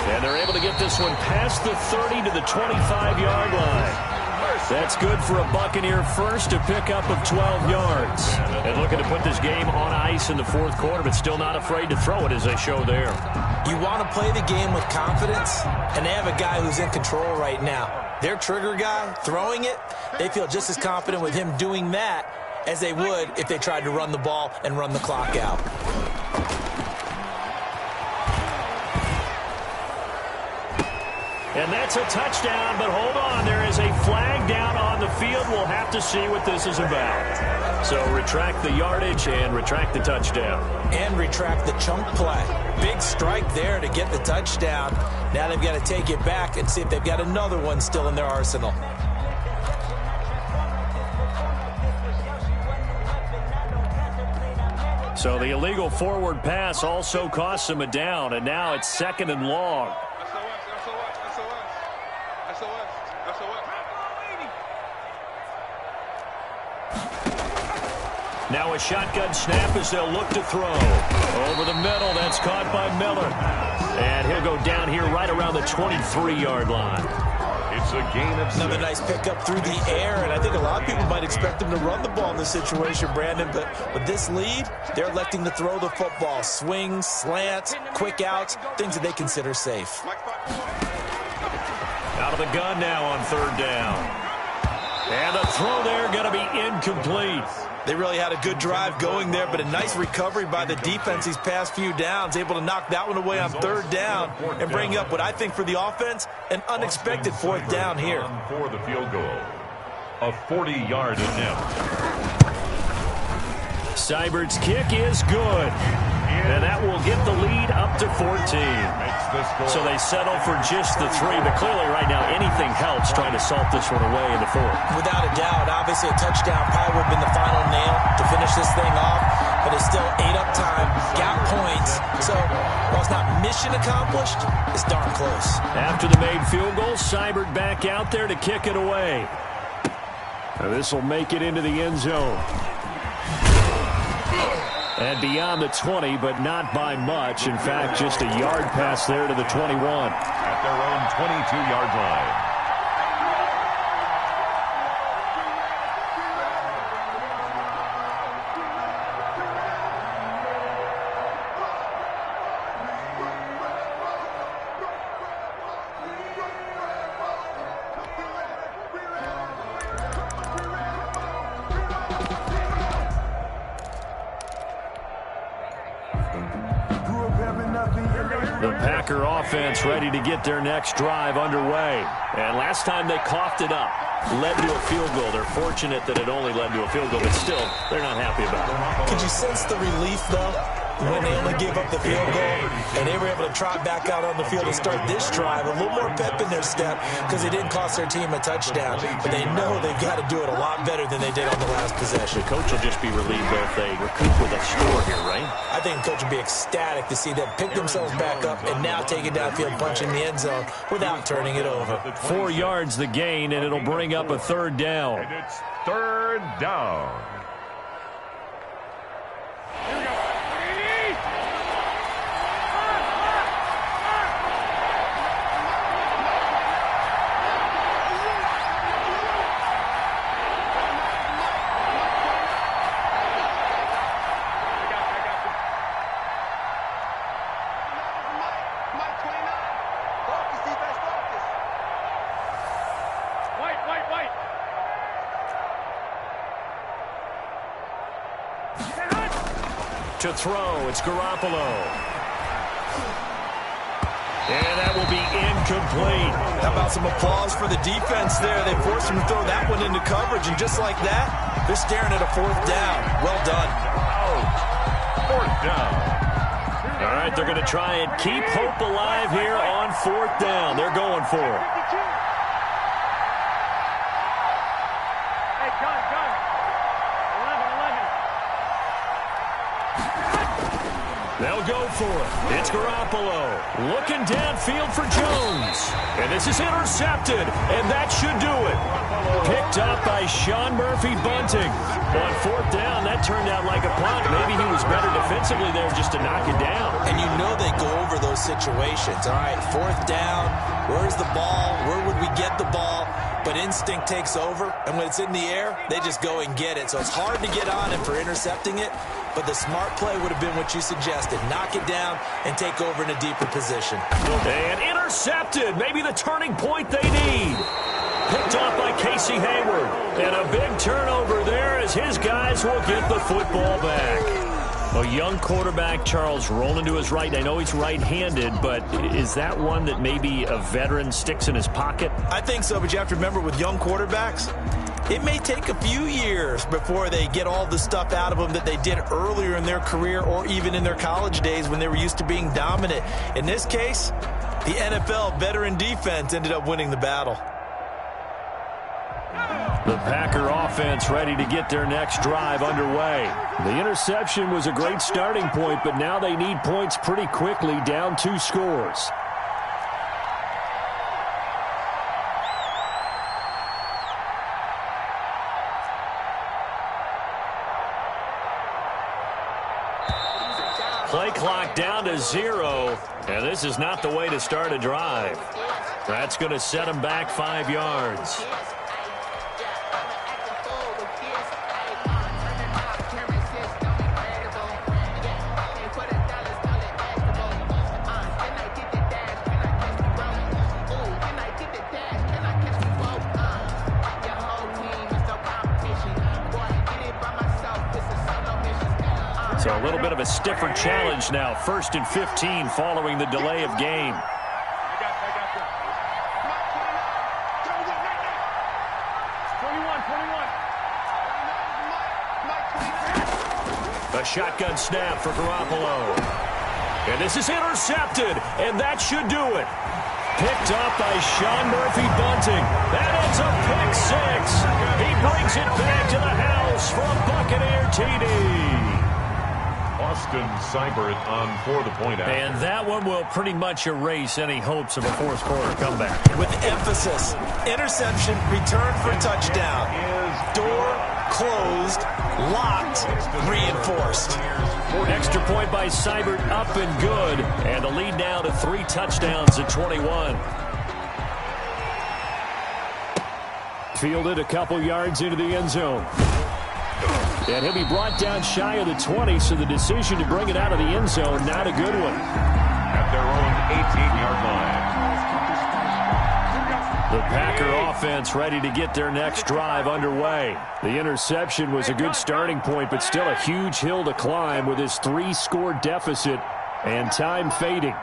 And they're able to get this one past the 30 to the 25-yard line. That's good for a Buccaneer first, a pickup of 12 yards. And looking to put this game on ice in the fourth quarter, but still not afraid to throw it as they show there. You want to play the game with confidence, and they have a guy who's in control right now. Their trigger guy, throwing it, they feel just as confident with him doing that as they would if they tried to run the ball and run the clock out. And that's a touchdown, but hold on. There is a flag down on the field. We'll have to see what this is about. So retract the yardage and retract the touchdown. And retract the chunk play. Big strike there to get the touchdown. Now they've got to take it back and see if they've got another one still in their arsenal. So the illegal forward pass also costs them a down, and now it's 2nd and long. Now a shotgun snap as they'll look to throw. Over the middle, that's caught by Miller. And he'll go down here right around the 23-yard line. It's a gain of 6. Another nice pickup through the air, and I think a lot of people might expect them to run the ball in this situation, Brandon, but with this lead, they're electing to throw the football. Swings, slants, quick outs, things that they consider safe. Out of the gun now on 3rd down. And the throw there going to be incomplete. They really had a good drive going there, but a nice recovery by the defense these past few downs, able to knock that one away on 3rd down and bring up what I think for the offense, an unexpected 4th down here. For the field goal, a 40-yard attempt. Seibert's kick is good, and that will get the lead up to 14. So they settle for just the 3, but clearly right now anything helps trying to salt this one away in the 4th. Without a doubt, obviously a touchdown probably would have been the final nail to finish this thing off, but it's still 8 up time, got points, so while it's not mission accomplished, it's darn close. After the made field goal, Seibert back out there to kick it away. This will make it into the end zone. And beyond the 20, but not by much. In fact, just a yard pass there to the 21. At their own 22-yard line. The Packer offense ready to get their next drive underway. And last time they coughed it up, led to a field goal. They're fortunate that it only led to a field goal, but still, they're not happy about it. Could you sense the relief, though, when they only gave up the field goal and they were able to trot back out on the field and start this drive? A little more pep in their step because it didn't cost their team a touchdown, but they know they've got to do it a lot better than they did on the last possession. The coach will just be relieved though if they recoup with a score here, right? I think the coach will be ecstatic to see them pick themselves back up and now take it downfield, punch in the end zone without turning it over. 4 yards the gain, and it'll bring up a 3rd down. And it's 3rd down. To throw, it's Garoppolo. And that will be incomplete. How about some applause for the defense there? They forced him to throw that one into coverage, and just like that, they're staring at a 4th down. Well done. Fourth down. All right, they're going to try and keep hope alive here on 4th down. They're going for it. Hey, gun. 11. They'll go for it. It's Garoppolo looking downfield for Jones. And this is intercepted, and that should do it. Picked up by Sean Murphy-Bunting. On 4th down, that turned out like a punt. Maybe he was better defensively there just to knock it down. And you know they go over those situations. All right, 4th down, where's the ball? Where would we get the ball? But instinct takes over, and when it's in the air, they just go and get it. So it's hard to get on him for intercepting it, but the smart play would have been what you suggested. Knock it down and take over in a deeper position. And intercepted. Maybe the turning point they need. Picked off by Casey Hayward. And a big turnover there as his guys will get the football back. A young quarterback, Charles, rolling to his right. I know he's right-handed, but is that one that maybe a veteran sticks in his pocket? I think so, but you have to remember with young quarterbacks, it may take a few years before they get all the stuff out of them that they did earlier in their career or even in their college days when they were used to being dominant. In this case, the NFL veteran defense ended up winning the battle. The Packer offense ready to get their next drive underway. The interception was a great starting point, but now they need points pretty quickly, down 2 scores. Play clock down to 0, and this is not the way to start a drive. That's going to set them back 5 yards. So a little bit of a stiffer challenge now. 1st and 15 following the delay of game. A shotgun snap for Garoppolo. And this is intercepted, and that should do it. Picked up by Sean Murphy-Bunting. That ends up pick 6. He brings it back to the house for a Buccaneer TD. Austin Seibert on for the point out. And that one will pretty much erase any hopes of a 4th quarter comeback. With emphasis, interception, return for touchdown. Door closed, locked, reinforced. Extra point by Seibert, up and good. And the lead now to 3 touchdowns at 21. Fielded a couple yards into the end zone. And he'll be brought down shy of the 20, so the decision to bring it out of the end zone, not a good one. At their own 18-yard line. The Packer offense ready to get their next drive underway. The interception was a good starting point, but still a huge hill to climb with his 3-score deficit and time fading.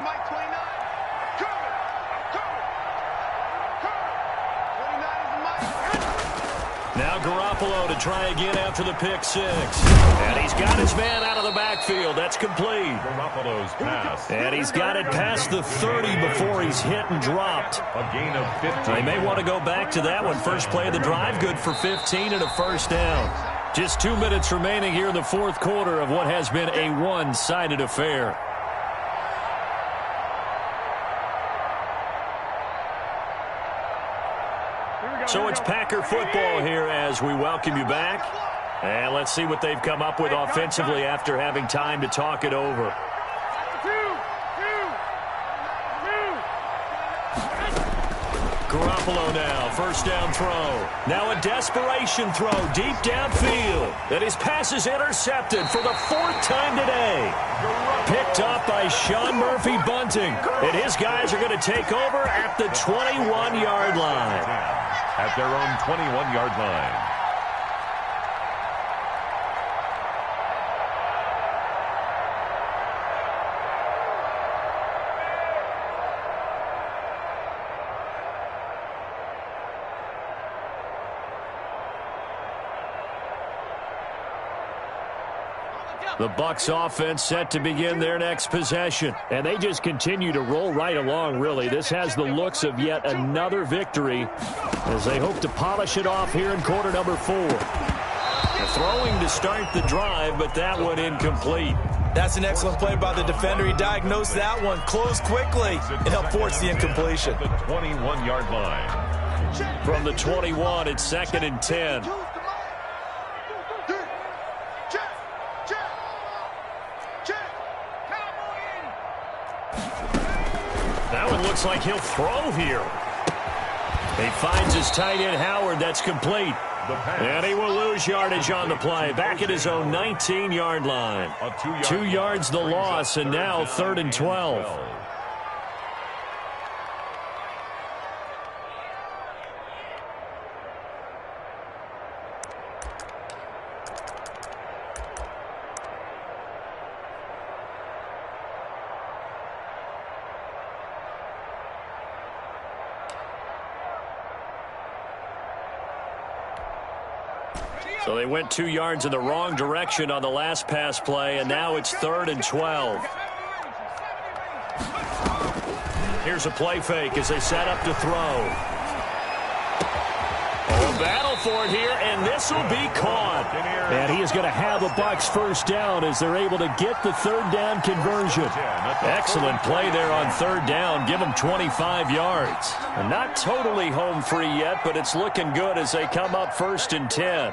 Now Garoppolo to try again after the pick 6. And he's got his man out of the backfield. That's complete. Garoppolo's pass. And he's got it past the 30 before he's hit and dropped. A gain of 15. They may want to go back to that one. First play of the drive, good for 15 and a 1st down. Just 2 minutes remaining here in the 4th quarter of what has been a one-sided affair. So it's Packer football here as we welcome you back. And let's see what they've come up with offensively after having time to talk it over. Garoppolo now, 1st down throw. Now a desperation throw deep downfield. And his pass is intercepted for the 4th time today. Picked up by Sean Murphy-Bunting. And his guys are going to take over at the 21-yard line. At their own 21-yard line. The Bucs offense set to begin their next possession. And they just continue to roll right along, really. This has the looks of yet another victory as they hope to polish it off here in quarter number 4. Throwing to start the drive, but that one incomplete. That's an excellent play by the defender. He diagnosed that one, closed quickly, and helped force the incompletion. The 21-yard line. From the 21, it's 2nd and 10. That one looks like he'll throw here. He finds his tight end, Howard. That's complete. And he will lose yardage on the play. Back at his own 19-yard line. 2 yards the loss, and now 3rd and 12. So they went 2 yards in the wrong direction on the last pass play, and now it's 3rd and 12. Here's a play fake as they set up to throw. Oh, battle for it here, and this will be caught. And he is going to have a Bucs first down as they're able to get the 3rd down conversion. Excellent play there on 3rd down. Give them 25 yards. And not totally home free yet, but it's looking good as they come up 1st and 10.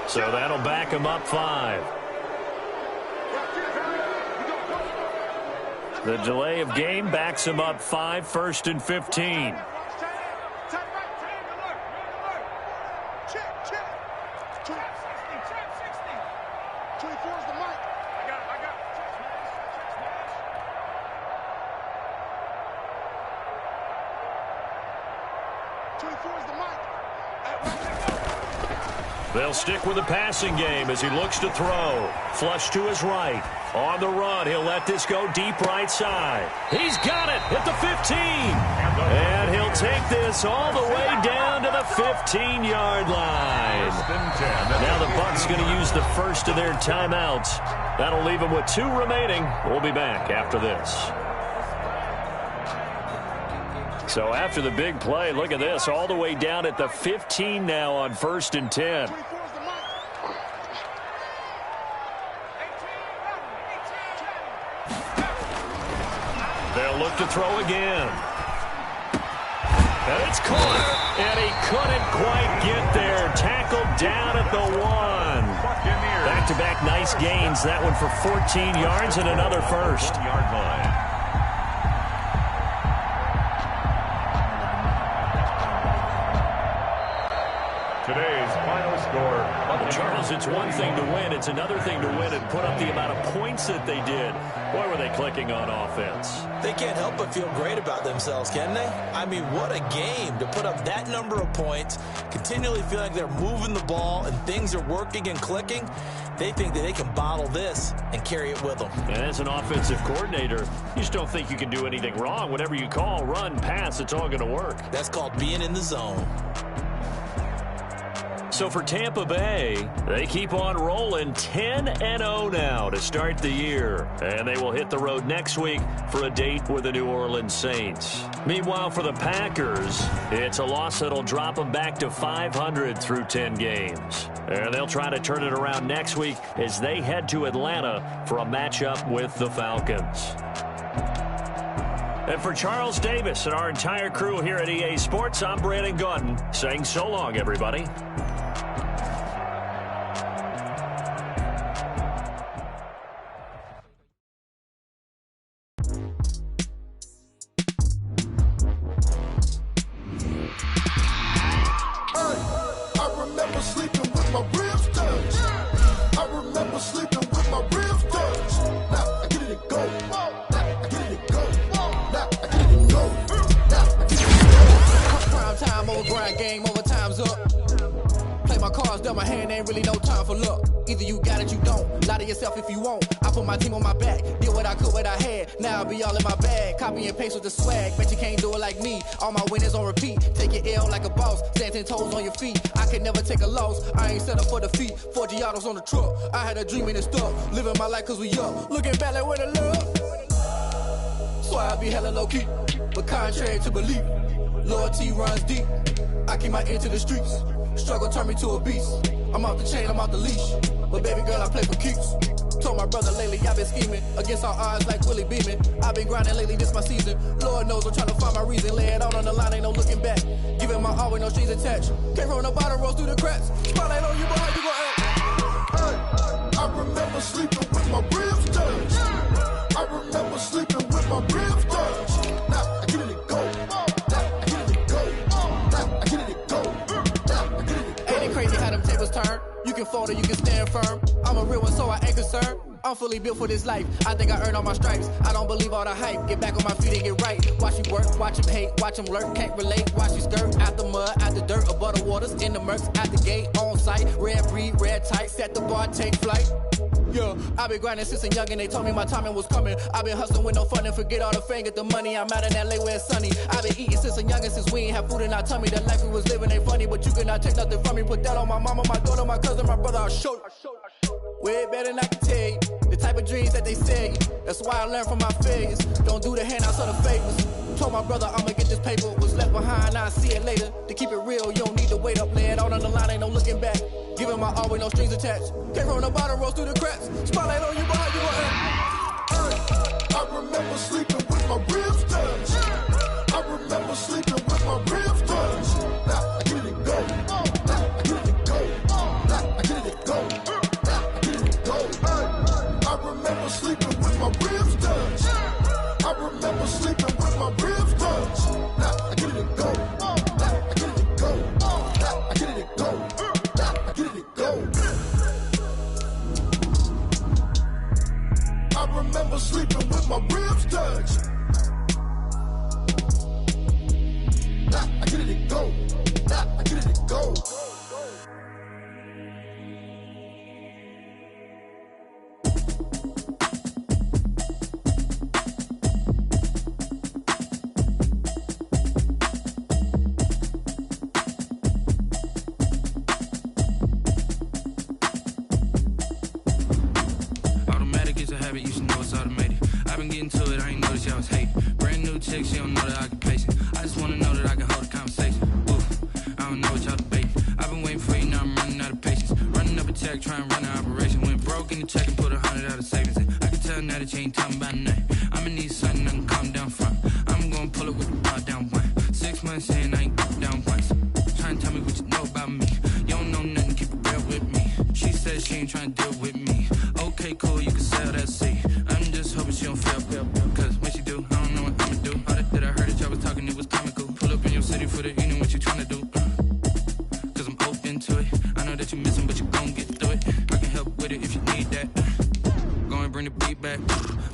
So that'll back him up 5. The delay of game backs him up 5, 1st and 15. They'll stick with the passing game as he looks to throw. Flush to his right. On the run, he'll let this go deep right side. He's got it at the 15. And he'll take this all the way down to the 15-yard line. Now the Bucs going to use the first of their timeouts. That'll leave them with 2 remaining. We'll be back after this. So after the big play, look at this, all the way down at the 15 now on 1st and 10. They'll look to throw again. And it's caught, and he couldn't quite get there. Tackled down at the 1. Back-to-back nice gains. That one for 14 yards and another first. Yard line. Today's final score. Well, Charles, it's one thing to win. It's another thing to win and put up the amount of points that they did. Boy, were they clicking on offense. They can't help but feel great about themselves, can they? I mean, what a game to put up that number of points, continually feel like they're moving the ball and things are working and clicking. They think that they can bottle this and carry it with them. And as an offensive coordinator, you just don't think you can do anything wrong. Whatever you call, run, pass, it's all going to work. That's called being in the zone. So for Tampa Bay, they keep on rolling 10-0 now to start the year. And they will hit the road next week for a date with the New Orleans Saints. Meanwhile, for the Packers, it's a loss that'll drop them back to 500 through 10 games. And they'll try to turn it around next week as they head to Atlanta for a matchup with the Falcons. And for Charles Davis and our entire crew here at EA Sports, I'm Brandon Gordon saying so long, everybody. Game over, time's up. held my hand, ain't really no time for luck. Either you got it, you don't. Lie to yourself if you won't. I put my team on my back, did what I could, what I had. Now I'll be all in my bag, copy and paste with the swag. Bet you can't do it like me. All my winners on repeat. Take your L like a boss, stand 10 toes on your feet. I could never take a loss. I ain't set up for defeat. 4 Giottos on the truck. I had a dream and it's stuck. Living my life cause we up. Looking back like where the love. So I be hella low key, but contrary to belief, loyalty runs deep. I keep my ear to the streets. Struggle turned me to a beast. I'm off the chain, I'm off the leash. But baby girl, I play for keeps. Told my brother lately, I've been scheming against all odds like Willie Beeman. I've been grinding lately, this my season. Lord knows I'm trying to find my reason. Lay it out on the line, ain't no looking back. Giving my all with no strings attached. Came from the bottom, rose through the cracks. Spotlight on you, boy, how you gon' act? Hey, I remember sleeping with my ribs touched. I remember sleeping with my ribs touched. Now I get it and go. Now I get it and go. Now I get it and go. Now I get it and go. Ain't it crazy how them tables turn? You can fold or you can stand firm. I'm a real one, so I ain't concerned. I'm fully built for this life. I think I earned all my stripes. I don't believe all the hype. Get back on my feet and get right. Watch you work, watch him hate, watch him lurk. Can't relate, watch you skirt. Out the mud, out the dirt, above the waters, in the murks, out the gate, on site. Red breed, red tight, set the bar, take flight. Yeah, I been grinding since a youngin', they told me my timing was coming. I been hustling with no fun and forget all the fame, get the money. I'm out in LA where it's sunny. I been eating since a youngin', since we ain't have food in our tummy. The life we was living ain't funny, but you cannot take nothing from me. Put that on my mama, my daughter, my cousin, my brother, I'll show you. Way better than I can tell you. The type of dreams that they say. That's why I learned from my failures. Don't do the handouts or the favors. Told my brother I'ma get this paper. Was left behind, I'll see it later. To keep it real, you don't need to wait up. Lay it out on the line, ain't no looking back. Giving my all with no strings attached. Came from the bottom, rose through the cracks. Spotlight on you, boy, how you gon' act? I remember sleeping with my ribs touched. I remember sleeping with my ribs touched. Now I get it and go. Now I get it and go. Now I get it and go. Now I get it and go. I remember sleeping with my ribs touched. I remember sleeping with my ribs touched. Now I get it and go. Now I get it and go. Now I get it and go. Now I get it and go. I remember sleeping with my ribs touched. Now I get it and go. Now I get it and go. Automatic is a habit, you should know it's automated. I've been getting to it, I ain't noticed y'all was hating. Brand new chick, she don't know the occupation. I just wanna know that I can hold a conversation. Ooh, I don't know what y'all debating. I've been waiting for you, now I'm running out of patience. Running up a check, trying to run an operation. Went broke in the check and put 100 out of savings in. I can tell now that you ain't talking about nothing. I'ma need something I can calm down from. I'm gonna pull it with the bar down one. 6 months in, I ain't down once. Trying to tell me what you know about me. You don't know nothing, keep it real with me. She said she ain't trying to deal with me. Okay, cool, you can sell that seat. I'm just hoping she don't fail. Cause when she do, I don't know what I'ma do. All that I heard that y'all was talking, it was comical. Pull up in your city for the evening, what you trying to do? Cause I'm open to it. I know that you missing, but you gon' get through it. I can help with it if you need that. Go and bring the beat back.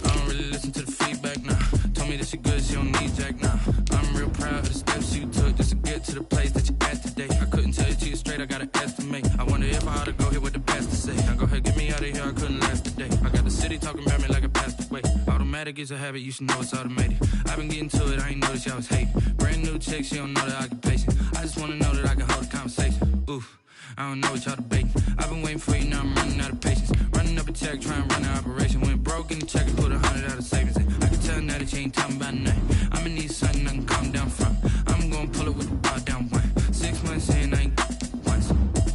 I don't really listen to the feedback, nah. Told me that she good, she don't need Jack, nah. I'm real proud of the steps you took just to get to the place that you at today. I couldn't tell you to you straight, I gotta estimate. I wonder if I ought to go here with the best to say. Now go ahead, get me out of here, I couldn't last today. I got the city talking about me like I passed away. Automatic is a habit, you should know it's automated. I've been getting to it, I ain't noticed y'all was hating. Brand new chick, she don't know the occupation. I just wanna know that I can hold a conversation. Oof, I don't know what y'all debating. I've been waiting for you, now I'm running out of patience. Running up a check, trying to run an operation. Went broke in the check and put 100 out of savings in. I can tell now that you ain't talking about nothing. I'ma need something I can calm down from. I'm gonna pull it with the bar down one. 6 months in, I ain't once.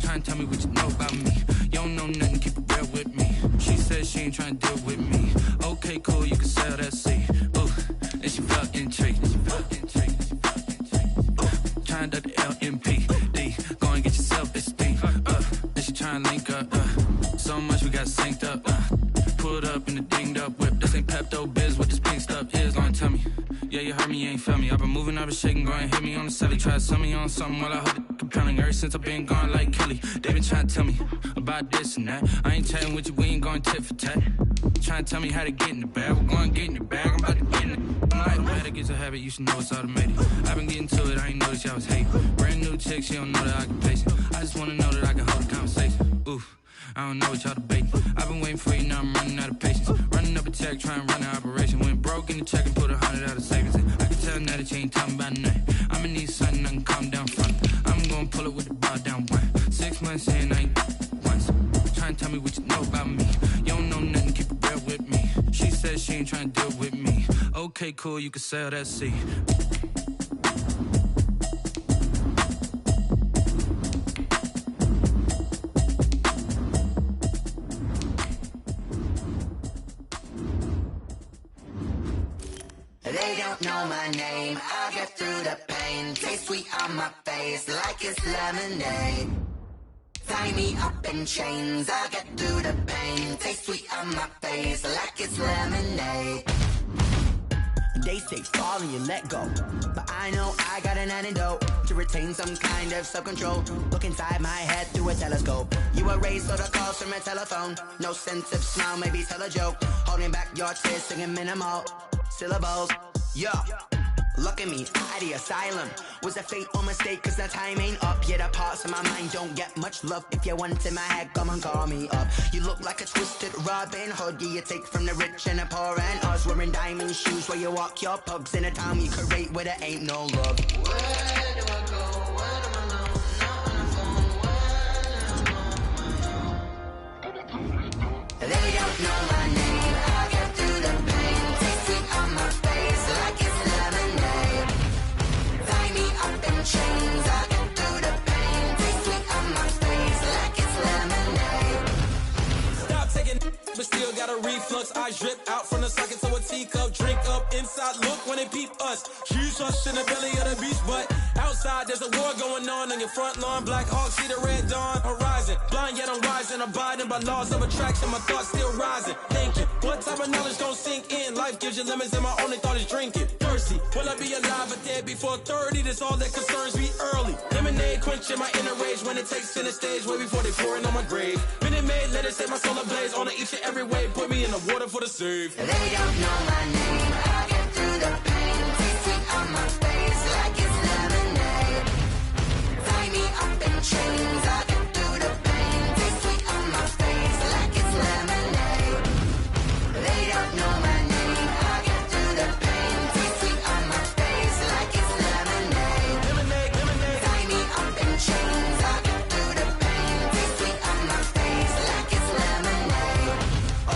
Trying to tell me what you know about me. You don't know nothing, keep it real with me. She said she ain't trying to deal with me. Okay, cool, you can sell that seat. Ooh, and she felt intrigued. Trying to duck the LMP. Go and get your self-esteem. Then she trying to link up. So much we got synced up. Pulled up in the dinged up whip. This ain't Pepto-Biz, what this pink stuff is. Long tell me. Yeah, you heard me, you ain't feel me. I've been moving, I've been shaking, go and hit me on the celly. Try to sell me on something while I hold it compelling. Ever since I've been gone like Kelly, they been trying to tell me about this and that. I ain't chatting with you, we ain't going tit for tat. Trying to tell me how to get in the bag. We're going to get in the bag, I'm about to get in it. I'm like, automatic is a habit, you should know it's automated. I've been getting to it, I ain't noticed y'all was hating. Brand new chick, she don't know that I can pace it. I just want to know that I can hold a conversation. Oof, I don't know what y'all debating. I've been waiting for you, now I'm running out of patience. Running up a check, trying to run an operation. Went broke in the check and put 100 out of savings in. I can tell now that you ain't talking about nothing. I'ma need something I can calm down from. I'm gonna pull it with the bar down one. 6 months in, I ain't once. Trying to tell me what you know about me. You don't know nothing, keep it real with me. She said she ain't trying to deal with me. Okay, cool, you can sell that seed. They don't know my name, I'll get through the pain. Taste sweet on my face like it's lemonade. Tie me up in chains, I'll get through the pain. Taste sweet on my face like it's lemonade. They say fall and you let go, but I know I got an antidote to retain some kind of self-control. Look inside my head through a telescope. You erase all the calls from a telephone. No sense of smile, maybe tell a joke. Holding back your tears, singing minimal syllables. Yeah, look at me, at the asylum. Was a fate or mistake, cause the time ain't up. Yet the parts of my mind don't get much love. If you want in my head, come and call me up. You look like a twisted Robin Hood. Yeah, you take from the rich and the poor and us. Wearing diamond shoes where you walk your pugs. In a town you create where there ain't no love. Where do I go? When am I alone? Not on the phone. When am I? They don't know my name. I get through the pain. Taste sweet on my face like it's lemonade. Tie me up in chains. I get through the pain. Taste sweet on my face like it's lemonade. Stop taking, but still got a reflux. I drip out from the socket to a teacup. Drink up inside, look when they peep us. Huge us in the belly of the beach, but outside there's a war going on your front lawn. Black Hawk, see the red dawn horizon. Blind yet I'm rising, abiding by laws of attraction. My thoughts still rising, thinking what type of knowledge don't sink in. Life gives you limits and my only thought is drinking. Thirsty, will I be alive or dead before 30? That's all that concerns me early. Lemonade quenching my inner rage when it takes center stage way before they pour it on my grave. Minute Maid, let it set my soul ablaze on each and every way. Put me in the water for the save. They don't know my name. I get through the pain. Taste sweet on my face like it's lemonade. Tie me up in chains. I get through the pain. Taste sweet on my face like it's lemonade. They don't know my name. I get through the pain. Taste sweet on my face like it's lemonade. Lemonade, lemonade. Tie me up in chains. I get through the pain. Taste sweet on my face like it's lemonade. Oh.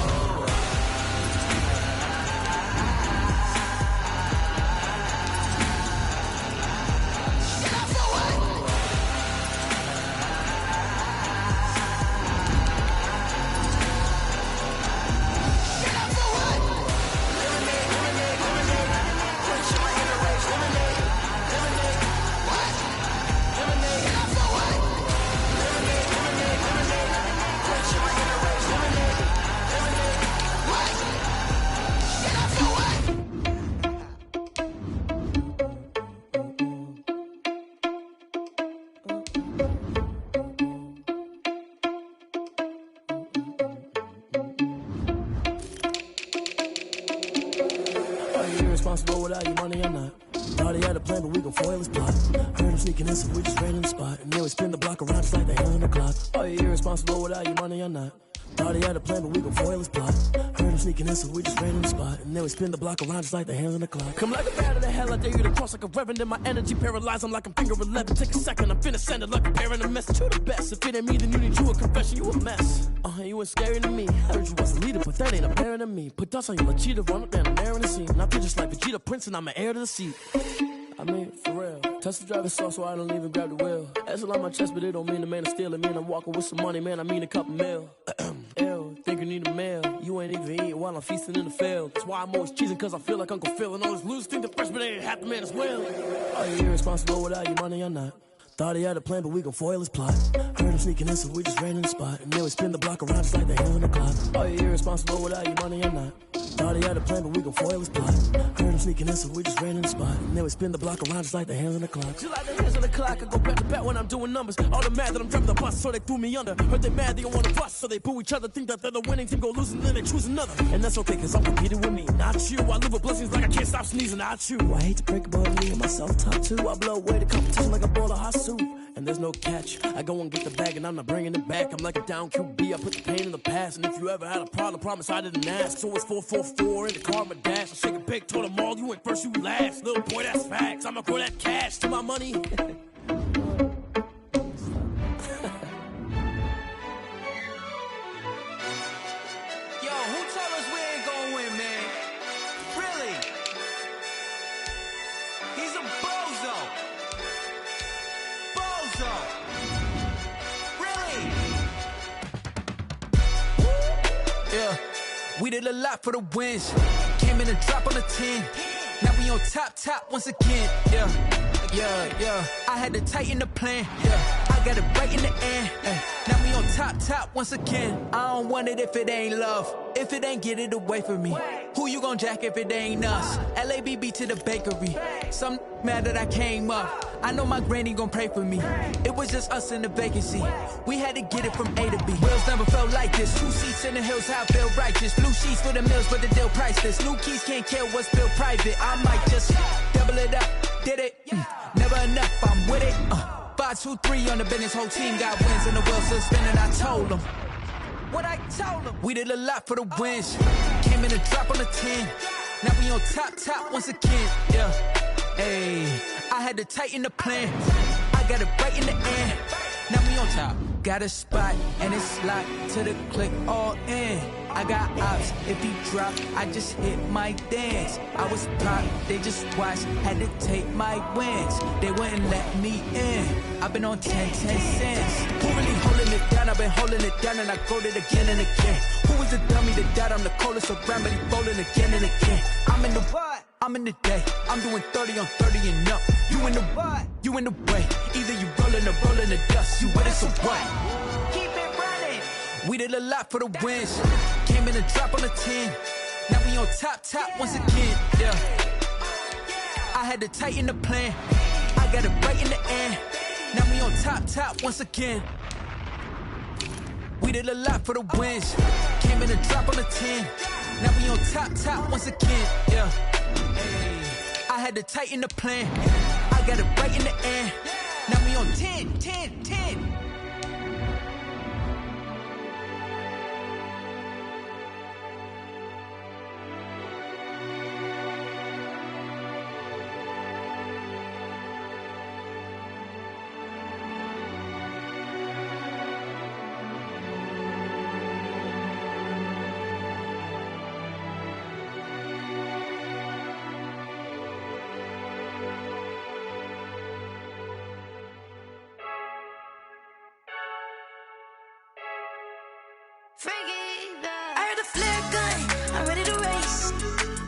Are you irresponsible without your money or not? Thought he had a plan, but we gon' foil his plot. Heard him sneaking in, so we just ran in the spot. And then we spin the block around just like the hell in the clock. Are you irresponsible without your money or not? Thought he had a plan, but we gon' foil his plot. Heard him sneaking in, so we just ran in the spot. And then we spin the block around just like the hands on the clock. Come like a bat of the hell, I dare you to cross like a reverend. And my energy paralyzed, I'm like I'm finger 11. Take a second, I'm finna send it like a parent a message. You the best, if it ain't me, then you need you a confession. You a mess, you ain't scary to me. Heard you was a leader, but that ain't apparent to me. Put dust on your cheetah, run up down the air in the scene. And I feel just like Vegeta Prince, and I'm an heir to the seat. I mean, for real. Touch the driver's sauce so I don't even grab the wheel. That's on my chest, but it don't mean the man is stealing. Man, I'm walking with some money, man, I mean a couple mil. Ew, think you need a meal. You ain't even eating while I'm feasting in the field. That's why I'm always cheesing, cause I feel like Uncle Phil. And all those losers think the freshman ain't half the man as well. Are you irresponsible without your money or not? Thought he had a plan, but we gon' foil his plot. Heard him sneaking in, so we just ran in the spot. And then we spin the block around just like the hell in the clock. Are you irresponsible without your money or not? Thought he had a plan, but we gon' foil his plot. Heard him sneaking in, so we just ran in the spot. And then we spin the block around just like the hands on the clock. Just like the hands on the clock, I go back to back when I'm doing numbers. All the mad that I'm driving the bus, so they threw me under. Heard they mad, they don't wanna bust, so they boo each other. Think that they're the winning team, go losing, then they choose another. And that's okay, cause I'm competing with me, not you. I live with blessings like I can't stop sneezing, not you. I hate to break it, but me and myself top two. I blow away the competition like a bowl of hot soup. And there's no catch. I go and get the bag and I'm not bringing it back. I'm like a down QB, I put the pain in the past. And if you ever had a problem, promise I didn't ask. So it's 4-4-4 in the car, my dash. I shake a big, told them all, you went first, you last. Little boy, that's facts. I'ma grow that cash to my money. Yo, who told us we ain't gonna win, man? Really? He's a bozo. Bozo. Really? Yeah, we did a lot for the wins. Came in and dropped on the 10. Now we on top once again. Yeah. I had to tighten the plan. Yeah, I got it right in the end. Now we on top once again. I don't want it if it ain't love. If it ain't, get it away from me. Who you gon' jack if it ain't us? LABB to the bakery. Some mad that I came up. I know my granny gon' pray for me. It was just us in the vacancy. We had to get it from A to B. Wheels never felt like this. 2 seats in the hills, how I feel righteous. Blue sheets for the mills, but the deal priceless. New keys can't kill what's built private. I might just double it up. Did it? Never enough, I'm with it. 5, 2, 3 on the business. Whole team got wins and the wheels still spinning. I told them what I told them. We did a lot for the wins. Came in and dropped on the 10. Now we on top once again. Yeah. Hey, I had to tighten the plan. I got it right in the end. Now we on top. Got a spot and it's locked to the click all in. I got ops, if he drop, I just hit my dance. I was pop, they just watched, had to take my wins. They wouldn't let me in. I've been on 10 cents. Who really holding it down? I've been holding it down and I go it again and again. Who was the dummy that died? I'm the coldest around, but he rolling again and again. I'm in the what? I'm in the day. I'm doing 30 on 30 and up. You in the what? You in the way. Either you rolling or rolling the dust. You with it, so what? Keep it running. We did a lot for the wins. Came in and dropped on the 10. Now we on top once again. Yeah. I had to tighten the plan. I got it right in the end. Now we on top once again. We did a lot for the wins. Came in and dropped on the 10. Now we on top once again. Yeah. Hey. I had to tighten the plan. I got it right in the end. Now we on 10. I heard the flare gun, I'm ready to race.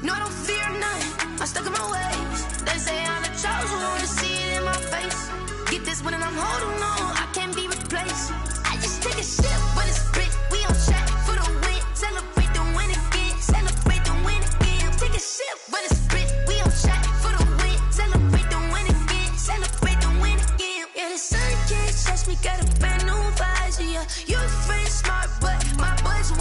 No, I don't fear none, I'm stuck in my ways. They say I'm the chosen one, to see it in my face. Get this one and I'm holding on, I can't be replaced. I just take a sip, but it's split, we on track for the win. Celebrate the win again, celebrate the win again. Take a sip, but it's split, we on track for the win. Celebrate the win again, celebrate the win again. Yeah, the sun can't touch me, got a brand new visor, yeah. You friend smart, but my boys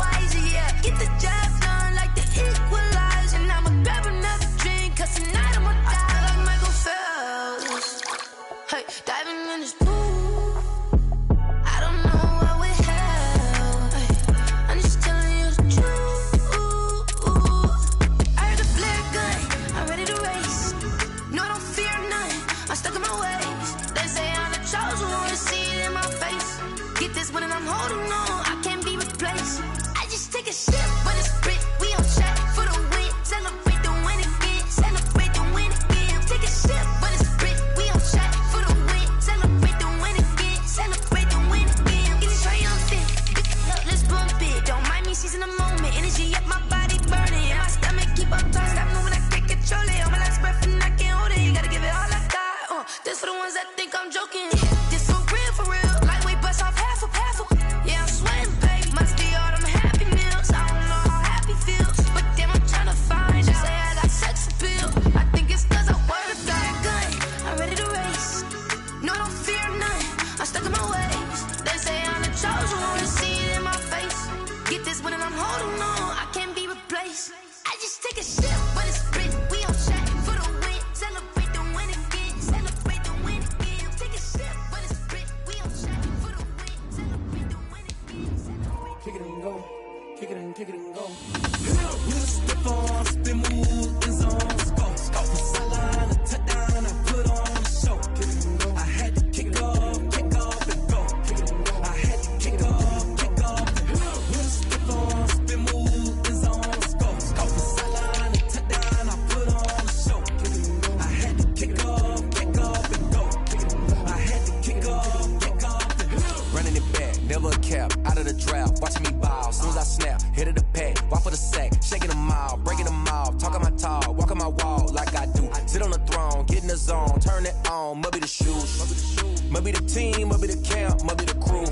on, must be the shoes. Must be the team, must be the camp, must be the crew.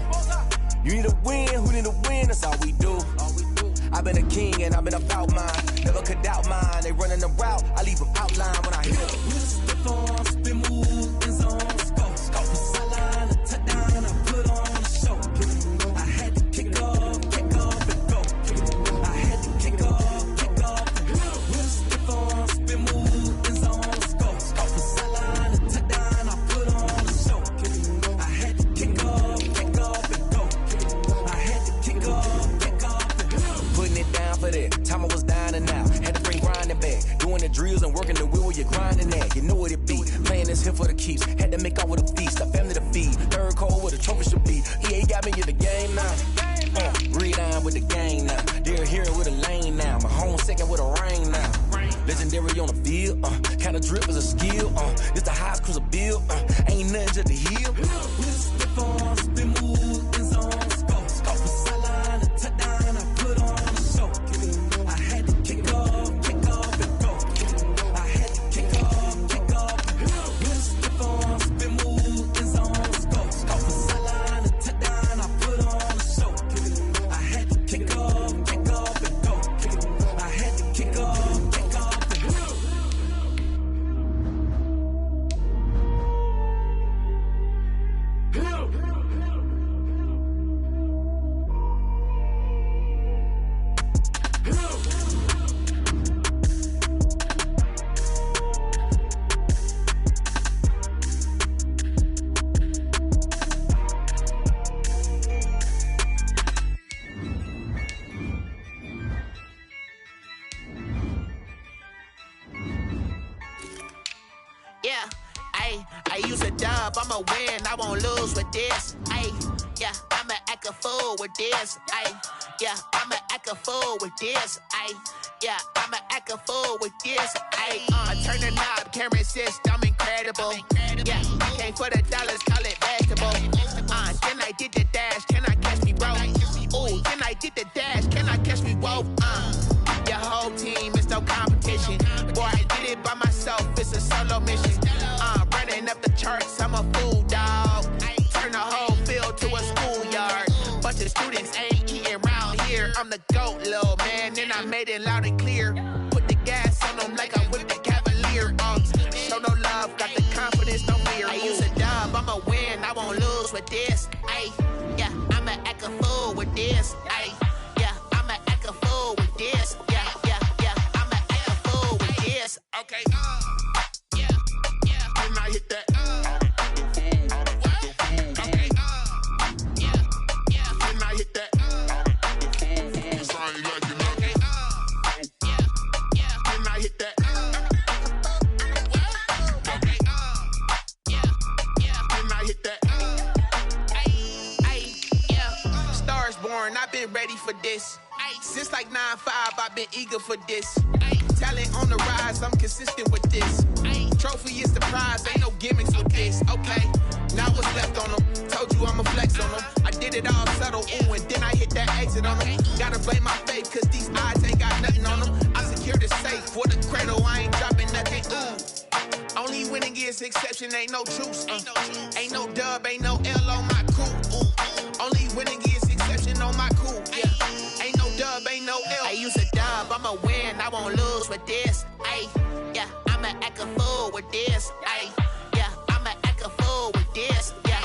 You need a win, who need a win, that's all we do. I've been a king and I've been about mine. Never could doubt mine, they running the route, I leave them outline when I hit it. Stiff on, spin move, in zone, scope. Sideline, a touchdown, I put on a show. I had to kick off and go. I had to kick off and go. Stiff on, spin move, in zone, scope. Sideline, a touchdown, I put on a show. I had to kick off and go. I had to kick off and go. Putting it down for that. Time I was dying and out. Had to bring grinding back. Doing the drills and working the wheel where you're grinding at. You know what it be. Playing this here for the keeps. Had to make out with a feast. A family to feed. Third cold where the trophy should be. EA got me in the game now. Read on with the game now. They're here with a lane now. My home second with a rain now. Legendary on the field. Kind of drip is a skill. This the highest cruiser bill. Ain't nothing just the hill. Slip on, spin move, in zone, scope. Sideline, a touchdown, I put on a show. I had to kick off and go. I had to kick off and go. Slip on, spin move, in zone, scope. Sideline, a touchdown, I put on a show. I had to kick off and go. I had to kick off and go. Yeah, I use a dub, I'ma win, I won't lose with this. Yeah, I'ma act a fool with this. Yeah, I'ma act a fool with this. Yeah, I'ma act a fool with this. Turn the knob, camera assist, I'm incredible. Yeah, came for the dollars, call it vegetable. Then I did the dash, can I catch me, bro? Ooh, then I did the dash, can I catch me, whoa? Your whole team is no competition. Boy, I did it by myself, it's a solo mission. Running up the charts, I'm a fool, dog. Turn the whole field to a schoolyard. Bunch of students ain't eating round here. I'm the GOAT, little man, and I made it loud and clear. Put the gas on them like I whipped the Cavalier. Show no love, got the confidence, no fear. I use a dub, I'ma win, I won't lose with this. Yeah, I'ma act a fool with this. Yeah, I'ma act a fool with this. Yeah, I'ma act a fool with this. Okay, and I hit that. Okay, and I hit that. It's I ain't like it, okay. And I hit that. Okay, and I hit that. Yeah, Stars born, I've been ready for this. Since like 9-5, I've been eager for this. Talent on the rise, I'm consistent with this. Trophy is the prize, ain't no gimmicks with this. Okay, now what's left on them? Told you I'ma flex on them. I did it all subtle, ooh, and then I hit that exit on them. Gotta blame my faith, cause these odds ain't got nothing on them. I secure the safe for the cradle, I ain't dropping nothing, ooh. Only winning is exception, ain't no truce. Ain't no dub, ain't no L on my crew. Only winning is exception on my crew. Yeah, ain't no dub, ain't no L. I use a dub, I'ma win, I won't lose with this. Yeah, I'ma act a fool with this. Yeah, I'ma act a fool with this. Yeah,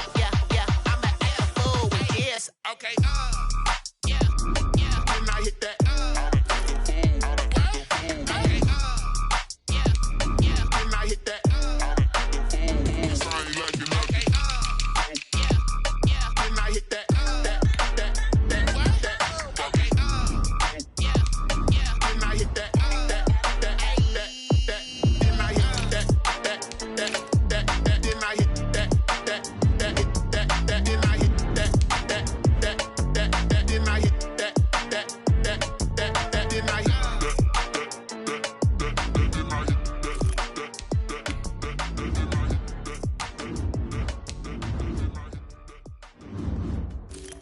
I'ma act a fool with this. Okay, and I hit that. Okay, and I hit that. It's I ain't like it, okay. And I hit that. Okay, and I hit that.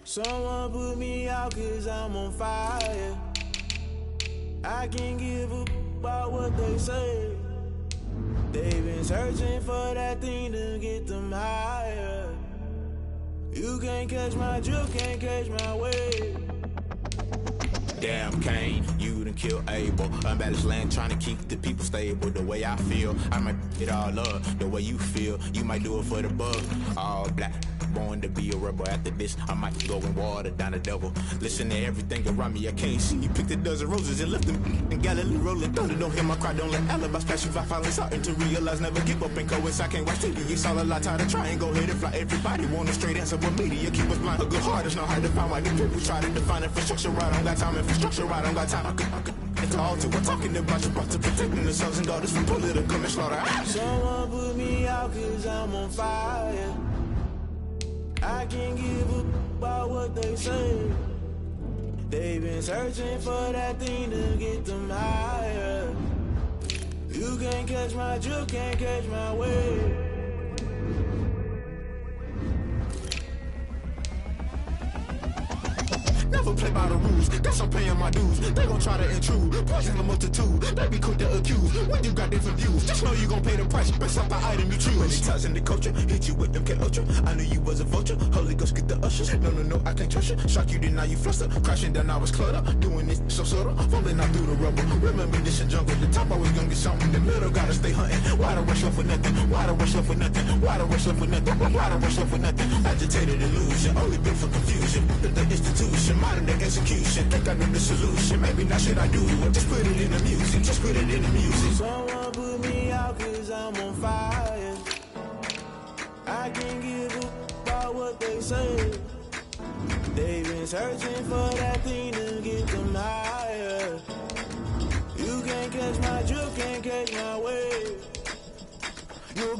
Someone put me out cause I'm on fire. I can't give a about what they say. They've been been searching for that thing to get them higher. You can't catch my drift, can't catch my wave. Damn, Kane, you done killed Abel. Unbalanced land, trying to keep the people stable. The way I feel, I might it all up. The way you feel, you might do it for the bug. All black, born to be a rebel. After this, I might go and water down the devil. Listen to everything around me, I can't see. You picked a dozen roses and left them in Galilee rolling thunder. Don't hear my cry, don't let alibis pass you. I finally starting to realize, never give up and coincide. I can't watch TV, it's all a lot. Tired of trying, go ahead and fly. Everybody want a straight answer, but media keep us blind. A good heart is not hard to find. Why the people try to define infrastructure right? I don't got time, infrastructure right? I don't got time. I could it's all to we're talking about your to protecting the sons and daughters from political and slaughter. Someone put me out cause I'm on fire. I can't give up about what they say. They've been searching for that thing to get them higher. You can't catch my drift, can't catch my wave. Never play by the rules, guess I'm paying my dues. They gon' try to intrude, poison the multitude. They be quick to accuse, when you got different views. Just know you gon' pay the price, based off the item you choose. When it ties in the culture, hit you with MK Ultra. I knew you was a vulture, Holy Ghost get the ushers. No, I can't trust you. Shock you, then now you fluster. Crashing down, I was cluttered. Doing this so subtle, falling out through the rubble. Remember this in jungle, the top always gonna get something. The middle gotta stay hunting. Why the rush left for nothing? Why the rush left for nothing? Why the rush left for nothing? Why the rush left for nothing? Agitated illusion, only built for confusion. The institution, modern day execution. Think I know the solution. Maybe not should I do it? Just put it in the music. Just put it in the music. Someone put me out cause I'm on fire. I can't give up about what they say. They've been searching for that thing to get them higher. You can't catch my drift, can't catch my wave. You're